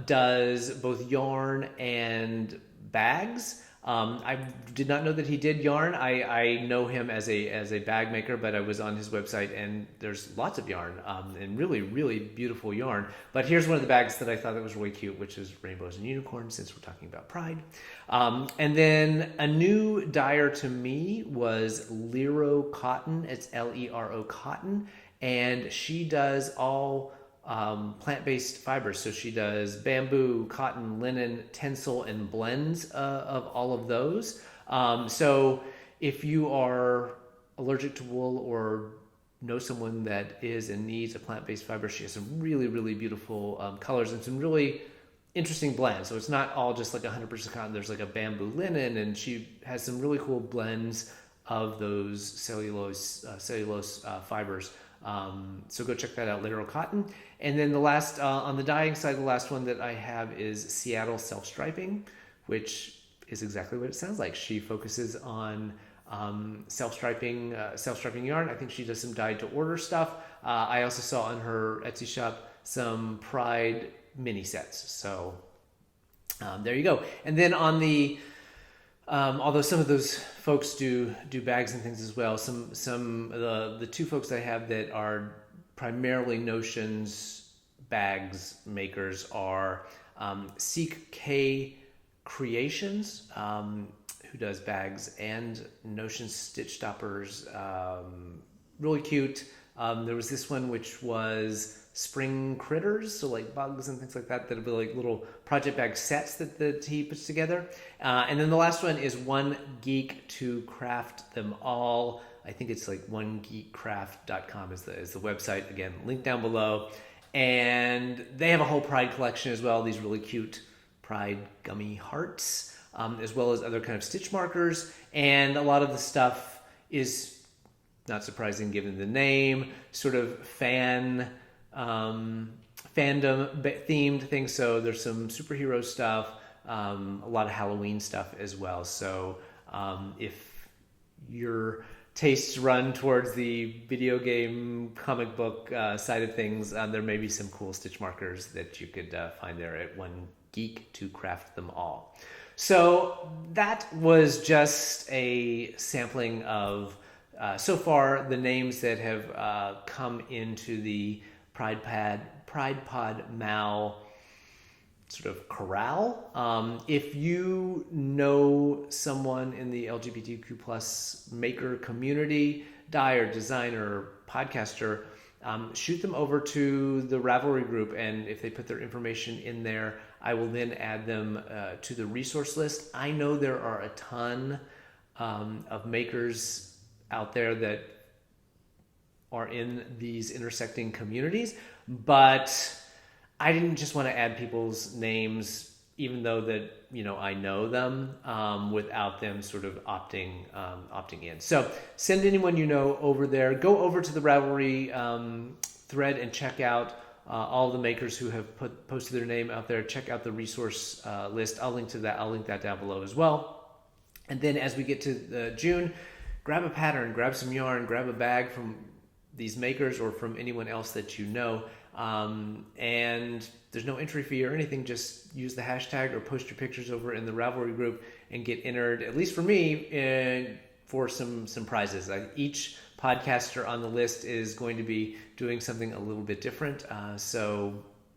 does both yarn and bags. I did not know that he did yarn. I know him as a bag maker, but I was on his website and there's lots of yarn and really, really beautiful yarn. But here's one of the bags that I thought that was really cute, which is Rainbows and Unicorns, since we're talking about Pride. And then a new dyer to me was Lero Cotton. It's Lero Cotton. And she does all plant-based fibers. So she does bamboo, cotton, linen, tencel, and blends of all of those. So if you are allergic to wool or know someone that is and needs a plant-based fiber, she has some really, really beautiful colors and some really interesting blends. So it's not all just like 100% cotton. There's like a bamboo linen, and she has some really cool blends of those cellulose fibers. So go check that out, Literal Cotton. And then the last, on the dyeing side, the last one that I have is Seattle Self-Striping, which is exactly what it sounds like. She focuses on self-striping yarn. I think she does some dyed-to-order stuff. I also saw on her Etsy shop some Pride mini sets. So there you go. And then on the although some of those folks do bags and things as well, some of the two folks I have that are primarily Notions bags makers are Seek K Creations, who does bags, and Notion stitch stoppers. Really cute. There was this one which was spring critters, so like bugs and things like that would be like little project bag sets that he puts together. And then the last one is One Geek to Craft Them All. I think it's like onegeekcraft.com is the website. Again, link down below. And they have a whole Pride collection as well, these really cute Pride gummy hearts, as well as other kind of stitch markers. And a lot of the stuff is, not surprising given the name, sort of fandom themed things. So there's some superhero stuff, a lot of Halloween stuff as well. So if your tastes run towards the video game comic book side of things, there may be some cool stitch markers that you could find there at One Geek to Craft Them All. So that was just a sampling of so far the names that have come into the Pride Pod Mal sort of corral. If you know someone in the LGBTQ plus maker community, dyer, designer, podcaster, shoot them over to the Ravelry group, and if they put their information in there, I will then add them to the resource list. I know there are a ton of makers out there that are in these intersecting communities, but I didn't just want to add people's names, even though that, I know them, without them sort of opting in. So send anyone you know over there. Go over to the Ravelry thread and check out all the makers who have posted their name out there. Check out the resource list. I'll link to that. I'll link that down below as well. And then as we get to June, grab a pattern, grab some yarn, grab a bag from these makers or from anyone else that you know. And there's no entry fee or anything. Just use the hashtag or post your pictures over in the Ravelry group and get entered, at least for me, for some prizes. Each podcaster on the list is going to be doing something a little bit different. So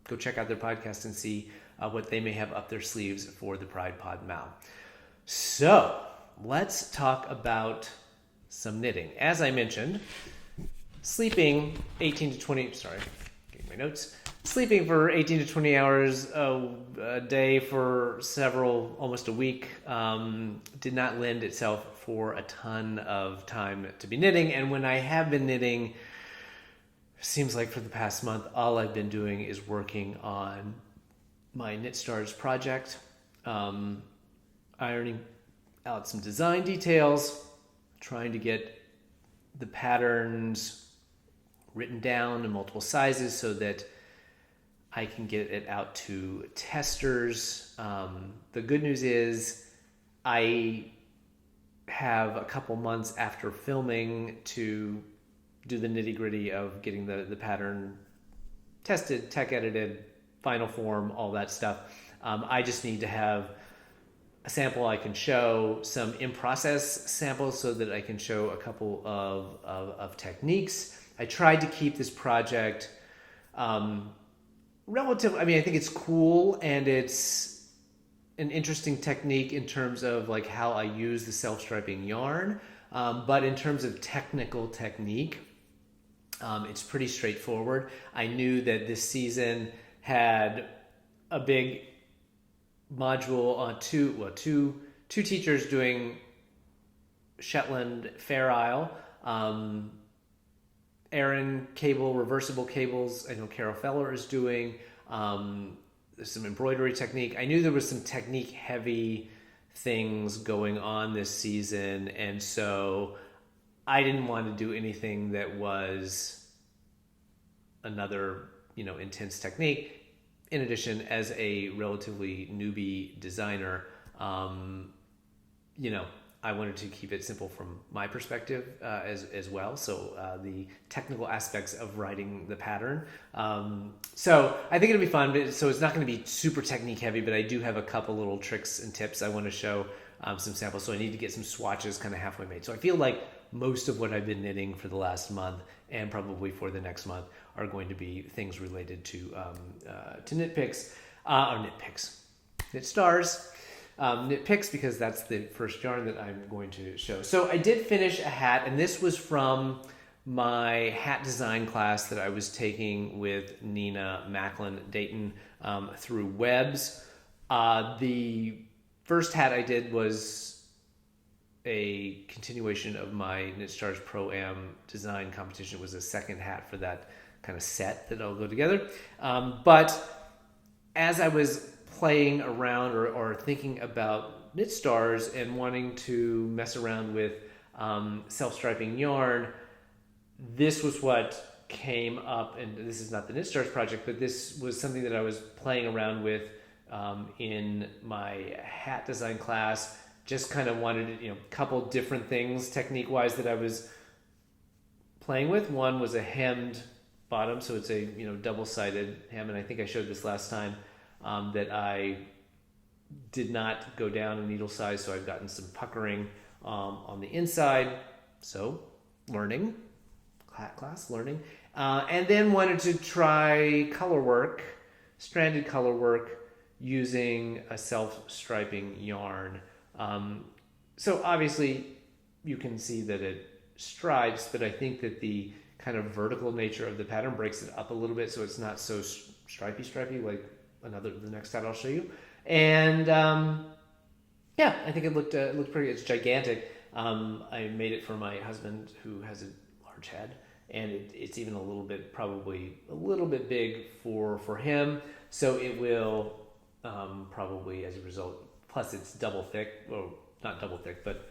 go check out their podcast and see what they may have up their sleeves for the Pride Pod Mal. So let's talk about some knitting. As I mentioned, sleeping for 18 to 20 hours a day for almost a week, did not lend itself for a ton of time to be knitting. And when I have been knitting, seems like for the past month, all I've been doing is working on my Knit Stars project, ironing out some design details, trying to get the patterns written down in multiple sizes so that I can get it out to testers. The good news is I have a couple months after filming to do the nitty gritty of getting the pattern tested, tech edited, final form, all that stuff. I just need to have a sample I can show, some in-process samples so that I can show a couple of techniques. I tried to keep this project relative. I mean, I think it's cool and it's an interesting technique in terms of like how I use the self-striping yarn. But in terms of technical technique, it's pretty straightforward. I knew that this season had a big module on two teachers doing Shetland Fair Isle, Aran cable, reversible cables. I know Carol Feller is doing. There's some embroidery technique. I knew there was some technique heavy things going on this season, and so I didn't want to do anything that was another, intense technique. In addition, as a relatively newbie designer, I wanted to keep it simple from my perspective as well. So the technical aspects of writing the pattern. So I think it'll be fun. But, so it's not going to be super technique heavy, but I do have a couple little tricks and tips I want to show some samples. So I need to get some swatches kind of halfway made. So I feel like most of what I've been knitting for the last month and probably for the next month are going to be things related to knit picks, knit stars. Knit picks, because that's the first yarn that I'm going to show. So I did finish a hat, and this was from my hat design class that I was taking with Nina Macklin Dayton through Webs. The first hat I did was a continuation of my Knit Stars Pro-Am design competition. It was a second hat for that kind of set that all go together. But as I was playing around or thinking about knit stars and wanting to mess around with self-striping yarn, this was what came up. And this is not the Knit Stars project, but this was something that I was playing around with in my hat design class. Just kind of wanted a couple different things technique wise that I was playing with. One was a hemmed bottom, so it's a double-sided hem, and I think I showed this last time. That I did not go down in needle size, so I've gotten some puckering on the inside. So learning, class learning. And then wanted to try color work, stranded color work, using a self-striping yarn. So obviously you can see that it stripes, but I think that the kind of vertical nature of the pattern breaks it up a little bit, so it's not so stripy like the next hat I'll show you. And I think it looked pretty. It's gigantic. I made it for my husband, who has a large head, and it's even probably a little bit big for him. So it will probably, as a result, plus it's double thick, well, not double thick, but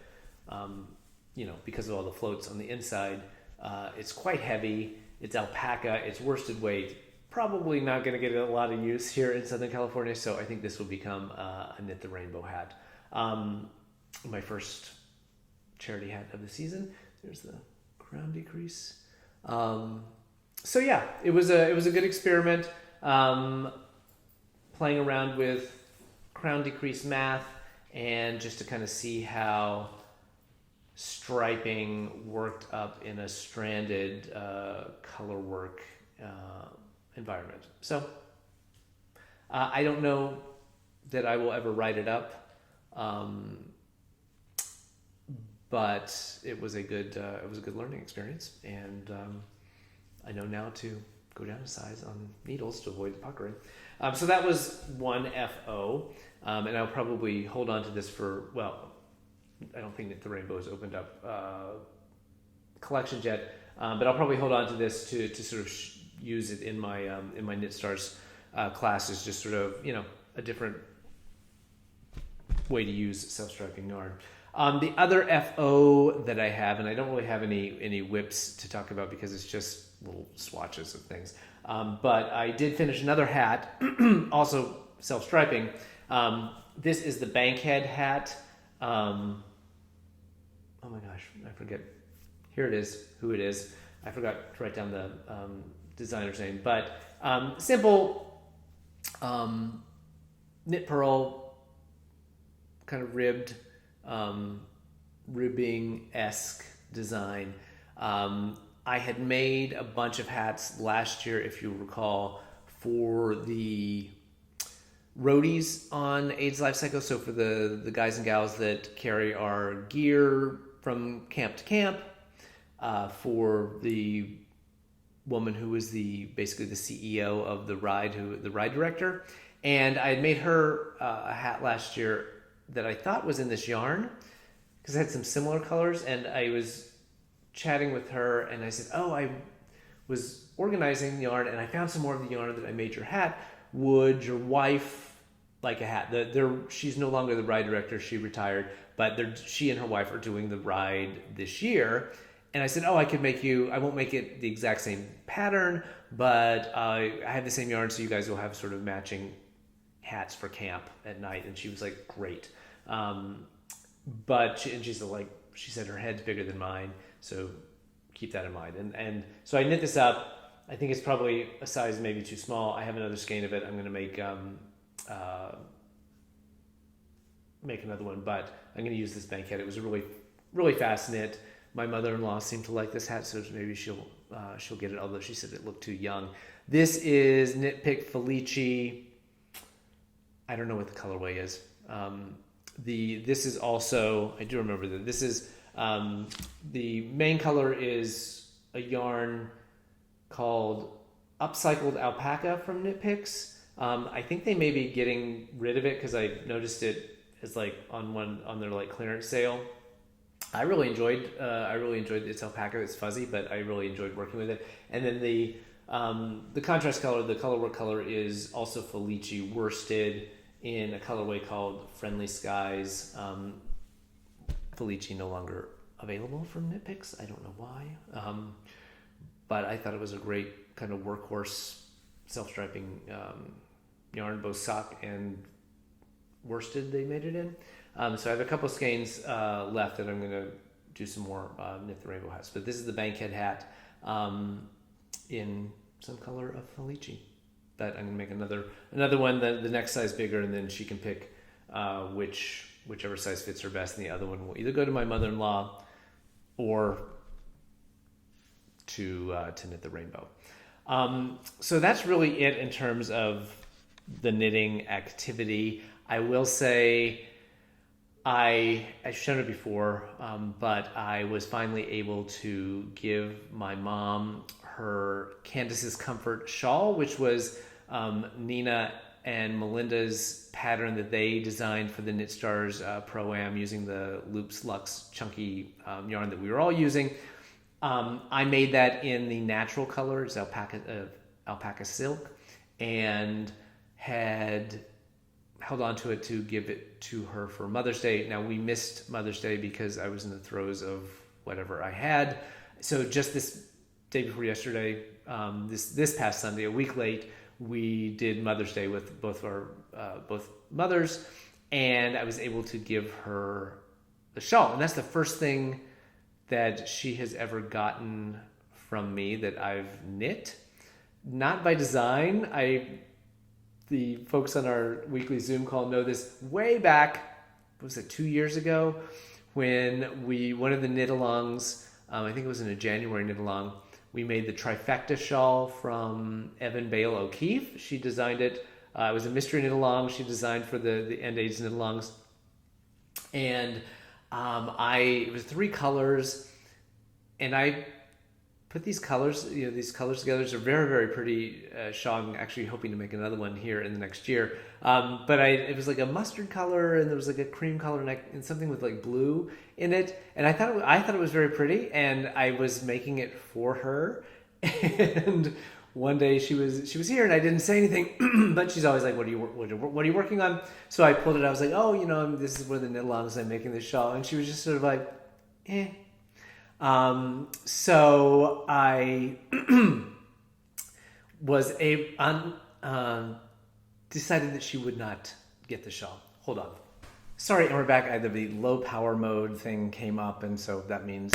because of all the floats on the inside, it's quite heavy. It's alpaca. It's worsted weight. Probably not going to get a lot of use here in Southern California, so I think this will become a Knit the Rainbow hat. My first charity hat of the season. There's the crown decrease. So yeah, it was a good experiment. Playing around with crown decrease math, and just to kind of see how striping worked up in a stranded color work environment. So I don't know that I will ever write it up, but it was a good learning experience, and I know now to go down a size on needles to avoid the puckering. So that was one FO, and I'll probably hold on to this I don't think that the Rainbow has opened up collections yet, but I'll probably hold on to this to sort of use it in my Knit Stars classes, just sort of a different way to use self-striping yarn. The other FO that I have, and I don't really have any whips to talk about because it's just little swatches of things, but I did finish another hat, also self-striping. This is the Bankhead hat Oh my gosh, I forget. Here it is, who it is. I forgot to write down the designer's name, but simple knit purl, kind of ribbing-esque design. I had made a bunch of hats last year, if you recall, for the roadies on AIDS Lifecycle. So for the guys and gals that carry our gear from camp to camp, for the woman who was basically the CEO of the ride, the ride director. And I had made her a hat last year that I thought was in this yarn because it had some similar colors. And I was chatting with her and I said, oh, I was organizing yarn and I found some more of the yarn that I made your hat. Would your wife like a hat? She's no longer the ride director. She retired, but she and her wife are doing the ride this year. And I said, oh, I could make you, I won't make it the exact same pattern, but I have the same yarn, so you guys will have sort of matching hats for camp at night. And she was like, great. But she's like, she said her head's bigger than mine, so keep that in mind. And so I knit this up. I think it's probably a size maybe too small. I have another skein of it. I'm going to make another one, but I'm going to use this bank hat. It was a really, really fast knit. My mother-in-law seemed to like this hat, so maybe she'll get it, although she said it looked too young. This is Knit Pick Felici. I don't know what the colorway is. This is also, I do remember that this is, the main color is a yarn called Upcycled Alpaca from Knit Picks. I think they may be getting rid of it because I noticed it as like on their like clearance sale. I really enjoyed its alpaca. It's fuzzy, but I really enjoyed working with it. And then the contrast color, the colorwork color, is also Felici worsted in a colorway called Friendly Skies. Felici no longer available from Knit Picks. I don't know why, but I thought it was a great kind of workhorse self-striping yarn, both sock and worsted they made it in. So I have a couple skeins left that I'm going to do some more Knit the Rainbow hats. But this is the bankhead hat in some color of Felici. That I'm going to make another one, the next size bigger, and then she can pick whichever size fits her best. And the other one will either go to my mother-in-law or to Knit the Rainbow. So that's really it in terms of the knitting activity. I will say, I've shown it before, but I was finally able to give my mom her Candace's Comfort shawl, which was Nina and Melinda's pattern that they designed for the Knit Stars Pro-Am using the Loops Luxe chunky yarn that we were all using. I made that in the natural color, it's alpaca silk, and had held on to it to give it to her for Mother's Day. Now, we missed Mother's Day because I was in the throes of whatever I had. So just this day before yesterday, this past Sunday, a week late, we did Mother's Day with both mothers, and I was able to give her the shawl. And that's the first thing that she has ever gotten from me that I've knit. Not by design. The folks on our weekly Zoom call know this way back, what was it, 2 years ago, when one of the Knitalongs, I think it was in a January Knitalong, we made the trifecta shawl from Evan Bale O'Keefe. She designed it. It was a mystery Knitalong she designed for the End AIDS Knitalongs. And it was 3 colors, and I put these colors together. They're very, very pretty shawl. I'm actually hoping to make another one here in the next year. But it was like a mustard color, and there was like a cream color and something with like blue in it. And I thought it was very pretty, and I was making it for her. And one day she was here, and I didn't say anything, but she's always like, "What are you working on?" So I pulled it. I was like, "Oh, this is one of the Knitalongs. I'm making this shawl," and she was just sort of like, "Eh." So I was decided that she would not get the shawl. Hold on. Sorry, and we're back. The low power mode thing came up, and so that means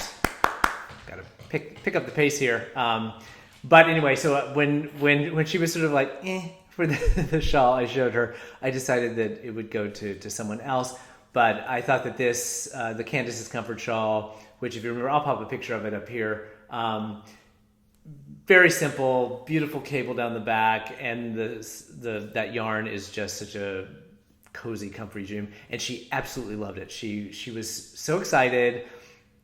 got to pick up the pace here. But anyway, so when she was sort of like for the shawl I showed her, I decided that it would go to someone else. But I thought that this the Candace's Comfort shawl, which if you remember, I'll pop a picture of it up here. Very simple, beautiful cable down the back, and that yarn is just such a cozy, comfy dream, and she absolutely loved it. She was so excited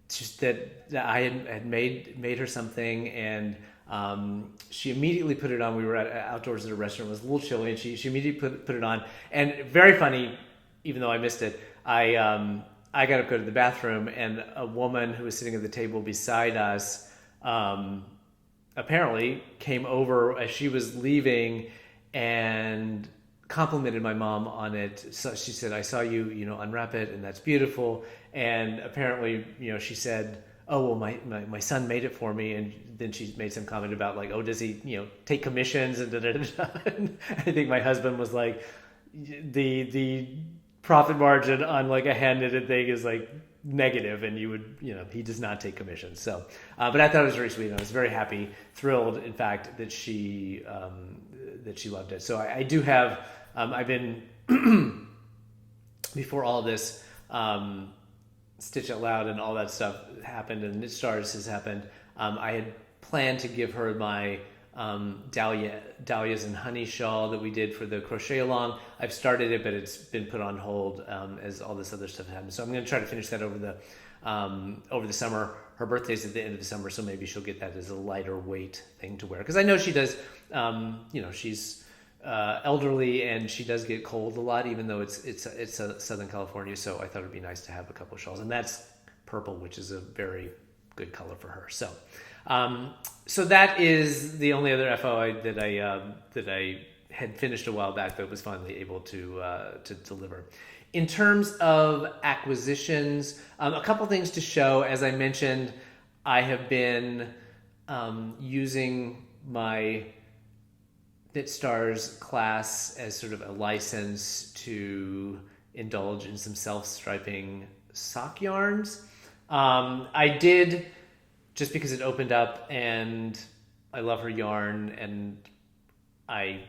just that I had made her something, and she immediately put it on. We were outdoors at a restaurant. It was a little chilly, and she immediately put it on. And very funny, even though I missed it, I got up to go to the bathroom, and a woman who was sitting at the table beside us apparently came over as she was leaving and complimented my mom on it. So she said, "I saw you, unwrap it, and that's beautiful." And apparently, she said, "Oh, well, my son made it for me." And then she made some comment about like, "Oh, does he, take commissions?" And and I think my husband was like, the profit margin on like a hand knitted thing is like negative, and he does not take commissions. So, but I thought it was very sweet, and I was very happy, thrilled, in fact, that she loved it. So I do have. I've been before all this Stitch Out Loud and all that stuff happened, and Knit Stars has happened. I had planned to give her my Dahlias and Honey shawl that we did for the crochet along. I've started it, but it's been put on hold as all this other stuff happened. So I'm going to try to finish that over the summer. Her birthday's at the end of the summer, so maybe she'll get that as a lighter weight thing to wear. Because I know she does. She's elderly, and she does get cold a lot, even though it's Southern California. So I thought it'd be nice to have a couple of shawls, and that's purple, which is a very good color for her. So, so that is the only other FO that I had finished a while back that was finally able to deliver. In terms of acquisitions, a couple things to show. As I mentioned, I have been using my Knit Stars class as sort of a license to indulge in some self-striping sock yarns. I did, just because it opened up, and I love her yarn, and I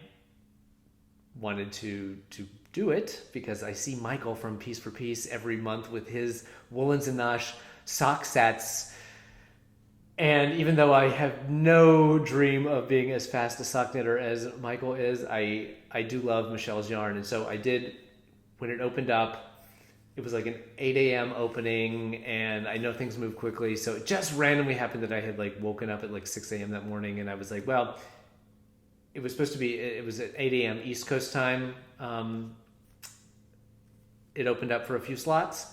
wanted to do it because I see Michael from Piece for Piece every month with his Woolens and Nosh sock sets. And even though I have no dream of being as fast a sock knitter as Michael is, I do love Michelle's yarn. And so I did, when it opened up, it was like an 8 a.m. opening, and I know things move quickly. So it just randomly happened that I had like woken up at like 6 a.m. that morning, and I was like, well, it was supposed to be, it was at 8 a.m. East Coast time. It opened up for a few slots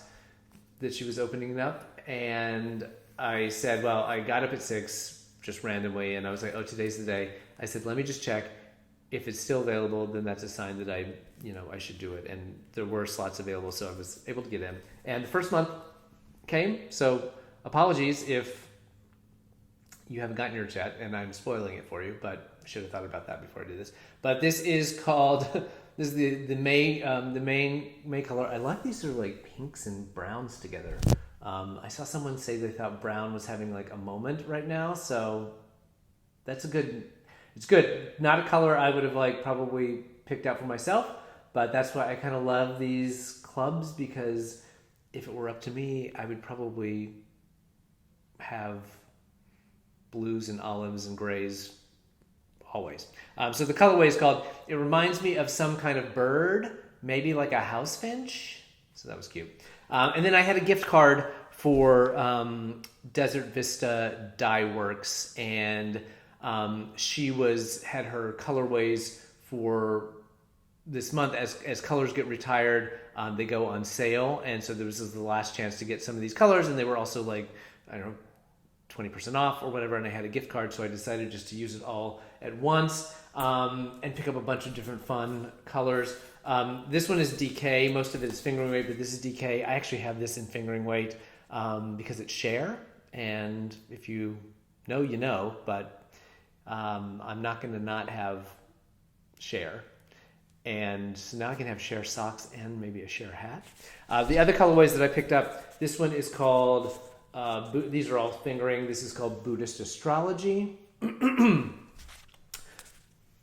that she was opening up, and I said, well, I got up at 6 just randomly, and I was like, oh, today's the day. I said, let me just check. If it's still available, then that's a sign that I should do it. And there were slots available, so I was able to get in. And the first month came, so apologies if you haven't gotten yours yet, and I'm spoiling it for you, but I should have thought about that before I did this. But this is called, this is the May color. I like these sort of like pinks and browns together. I saw someone say they thought brown was having like a moment right now, so that's it's good. Not a color I would have like probably picked out for myself, but that's why I kind of love these clubs, because if it were up to me, I would probably have blues and olives and grays always. So the colorway is called, it reminds me of some kind of bird, maybe like a house finch. So that was cute. And then I had a gift card for Desert Vista Dye Works, and she had her colorways for this month. As colors get retired, they go on sale, and so this is the last chance to get some of these colors, and they were also like, I don't know, 20% off or whatever, and I had a gift card, so I decided just to use it all at once and pick up a bunch of different fun colors. This one is DK. Most of it is fingering weight, but this is DK. I actually have this in fingering weight because it's share, and if you know, you know, but I'm not going to not have share. And so now I can have share socks and maybe a share hat. The other colorways that I picked up, this one is called, these are all fingering. This is called Buddhist Astrology.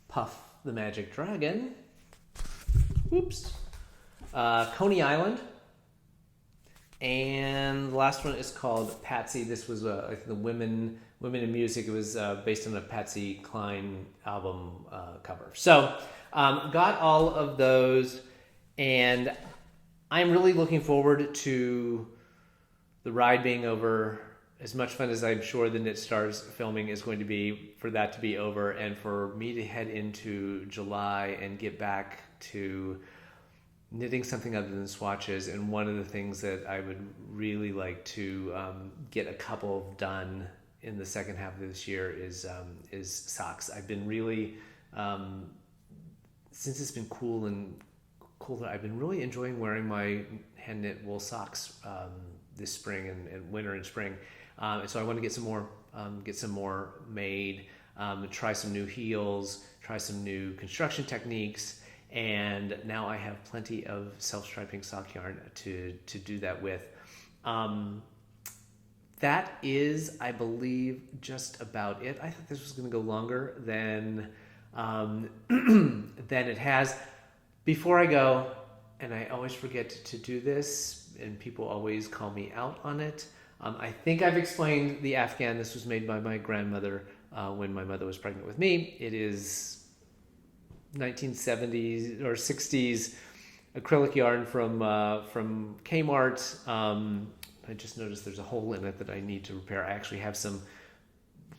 Puff the Magic Dragon. Oops. Coney Island. And the last one is called Patsy. This was like the Women in Music. It was based on a Patsy Cline album cover. So got all of those, and I'm really looking forward to the ride being over. As much fun as I'm sure the Knit Stars filming is going to be, for that to be over, and for me to head into July and get back to knitting something other than swatches. And one of the things that I would really like to get a couple done in the second half of this year is socks. I've been really, since it's been cool and colder, I've been really enjoying wearing my hand knit wool socks this spring and winter and spring. And so I want to get some more made, try some new heels, try some new construction techniques. And now I have plenty of self-striping sock yarn to do that with. That is, I believe, just about it. I thought this was going to go longer than it has. Before I go, and I always forget to do this, and people always call me out on it. I think I've explained the Afghan. This was made by my grandmother when my mother was pregnant with me. It is 1970s or 60s acrylic yarn from Kmart. I just noticed there's a hole in it that I need to repair. I actually have some.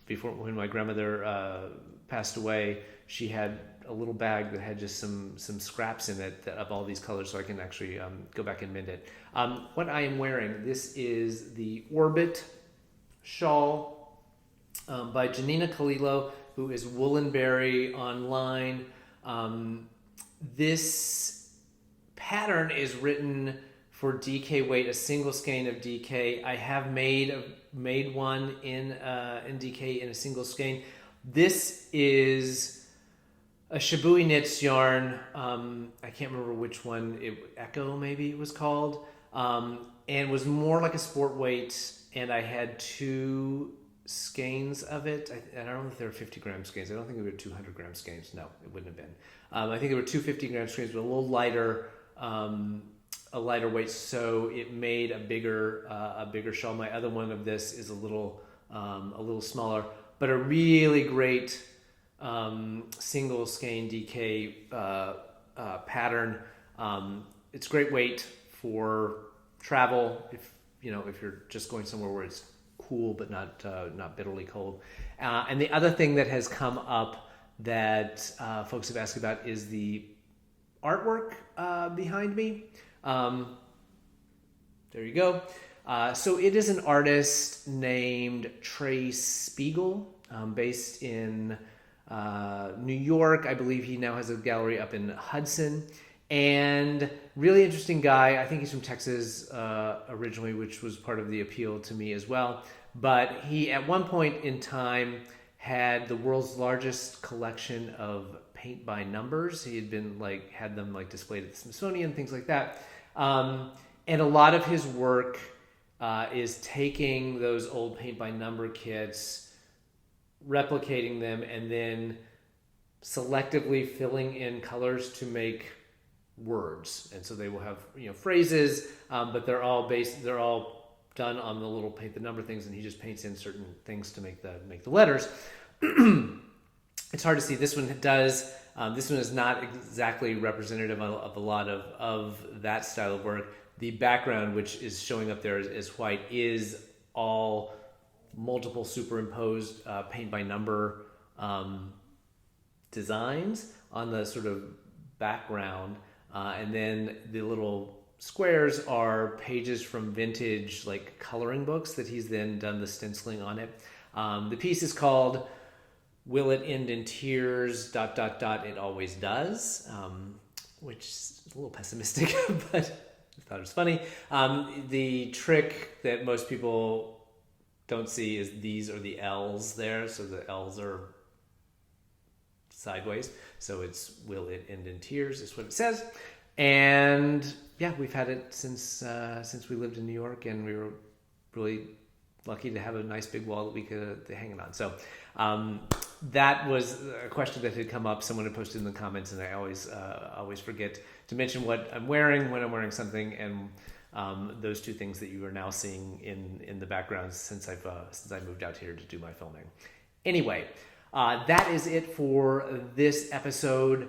Before, when my grandmother passed away, she had a little bag that had just some scraps in it of all these colors, so I can actually go back and mend it. What I am wearing, this is the Orbit shawl by Janina Kalilo, who is Woolenberry online. This pattern is written for DK weight, a single skein of DK. I have made one in DK in a single skein. This is a Shibui Knits yarn. I can't remember which one. Echo maybe it was called, and was more like a sport weight. And I had 2 skeins of it. I don't know if there were 50-gram skeins. I don't think there were 200-gram skeins. No, it wouldn't have been. I think there were 2 50-gram skeins, but a little lighter, weight. So it made a bigger shawl. My other one of this is a little smaller, but a really great single skein DK pattern. It's great weight for travel if you're just going somewhere where it's cool but not bitterly cold. And the other thing that has come up that folks have asked about is the artwork behind me. There you go. So it is an artist named Trey Spiegel, based in New York. I believe he now has a gallery up in Hudson. And really interesting guy. I think he's from Texas originally, which was part of the appeal to me as well. But he, at one point in time, had the world's largest collection of paint by numbers. He had been had them displayed at the Smithsonian, things like that. And a lot of his work is taking those old paint by number kits, replicating them, and then selectively filling in colors to make words. And so they will have phrases, but they're all done on the little paint the number things, and he just paints in certain things to make the letters. It's hard to see. This one does. This one is not exactly representative of a lot of that style of work. The background, which is showing up there as white, is all multiple superimposed paint by number designs on the sort of background. And then the little squares are pages from vintage coloring books that he's then done the stenciling on it. The piece is called "Will It End in Tears? ... It Always Does," which is a little pessimistic, but I thought it was funny. The trick that most people don't see is these are the L's there. So the L's are sideways. So it's Will It End in Tears is what it says. And yeah, we've had it since we lived in New York, and we were really lucky to have a nice big wall that we could hang it on. So that was a question that had come up. Someone had posted in the comments, and I always forget to mention what I'm wearing when I'm wearing something, and those two things that you are now seeing in the background since I moved out here to do my filming. Anyway, that is it for this episode.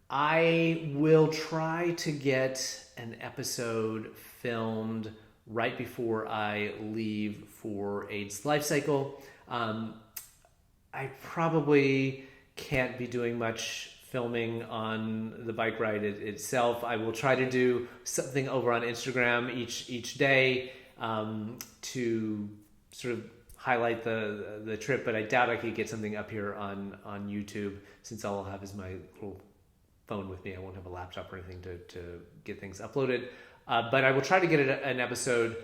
I will try to get an episode filmed right before I leave for AIDS Lifecycle. I probably can't be doing much filming on the bike ride itself. I will try to do something over on Instagram each day to sort of highlight the trip, but I doubt I could get something up here on YouTube, since all I'll have is my little phone with me. I won't have a laptop or anything to get things uploaded. But I will try to get an episode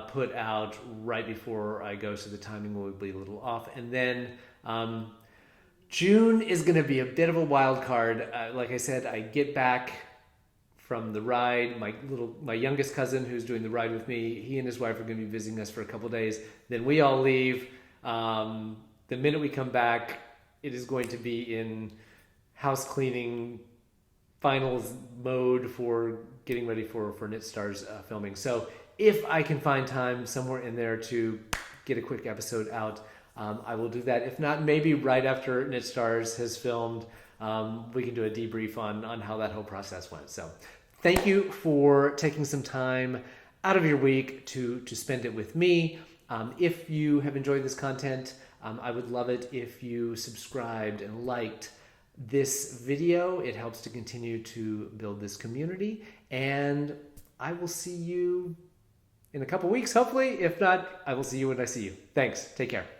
put out right before I go, so the timing will be a little off. And then June is going to be a bit of a wild card. Like I said, I get back from the ride. My youngest cousin, who's doing the ride with me, he and his wife are going to be visiting us for a couple days. Then we all leave. The minute we come back, it is going to be in house cleaning finals mode for getting ready for Knit Stars filming. So if I can find time somewhere in there to get a quick episode out, I will do that. If not, maybe right after Knit Stars has filmed, we can do a debrief on how that whole process went. So thank you for taking some time out of your week to spend it with me. If you have enjoyed this content, I would love it if you subscribed and liked this video. It helps to continue to build this community, and I will see you in a couple weeks, hopefully. If not, I will see you when I see you. Thanks. Take care.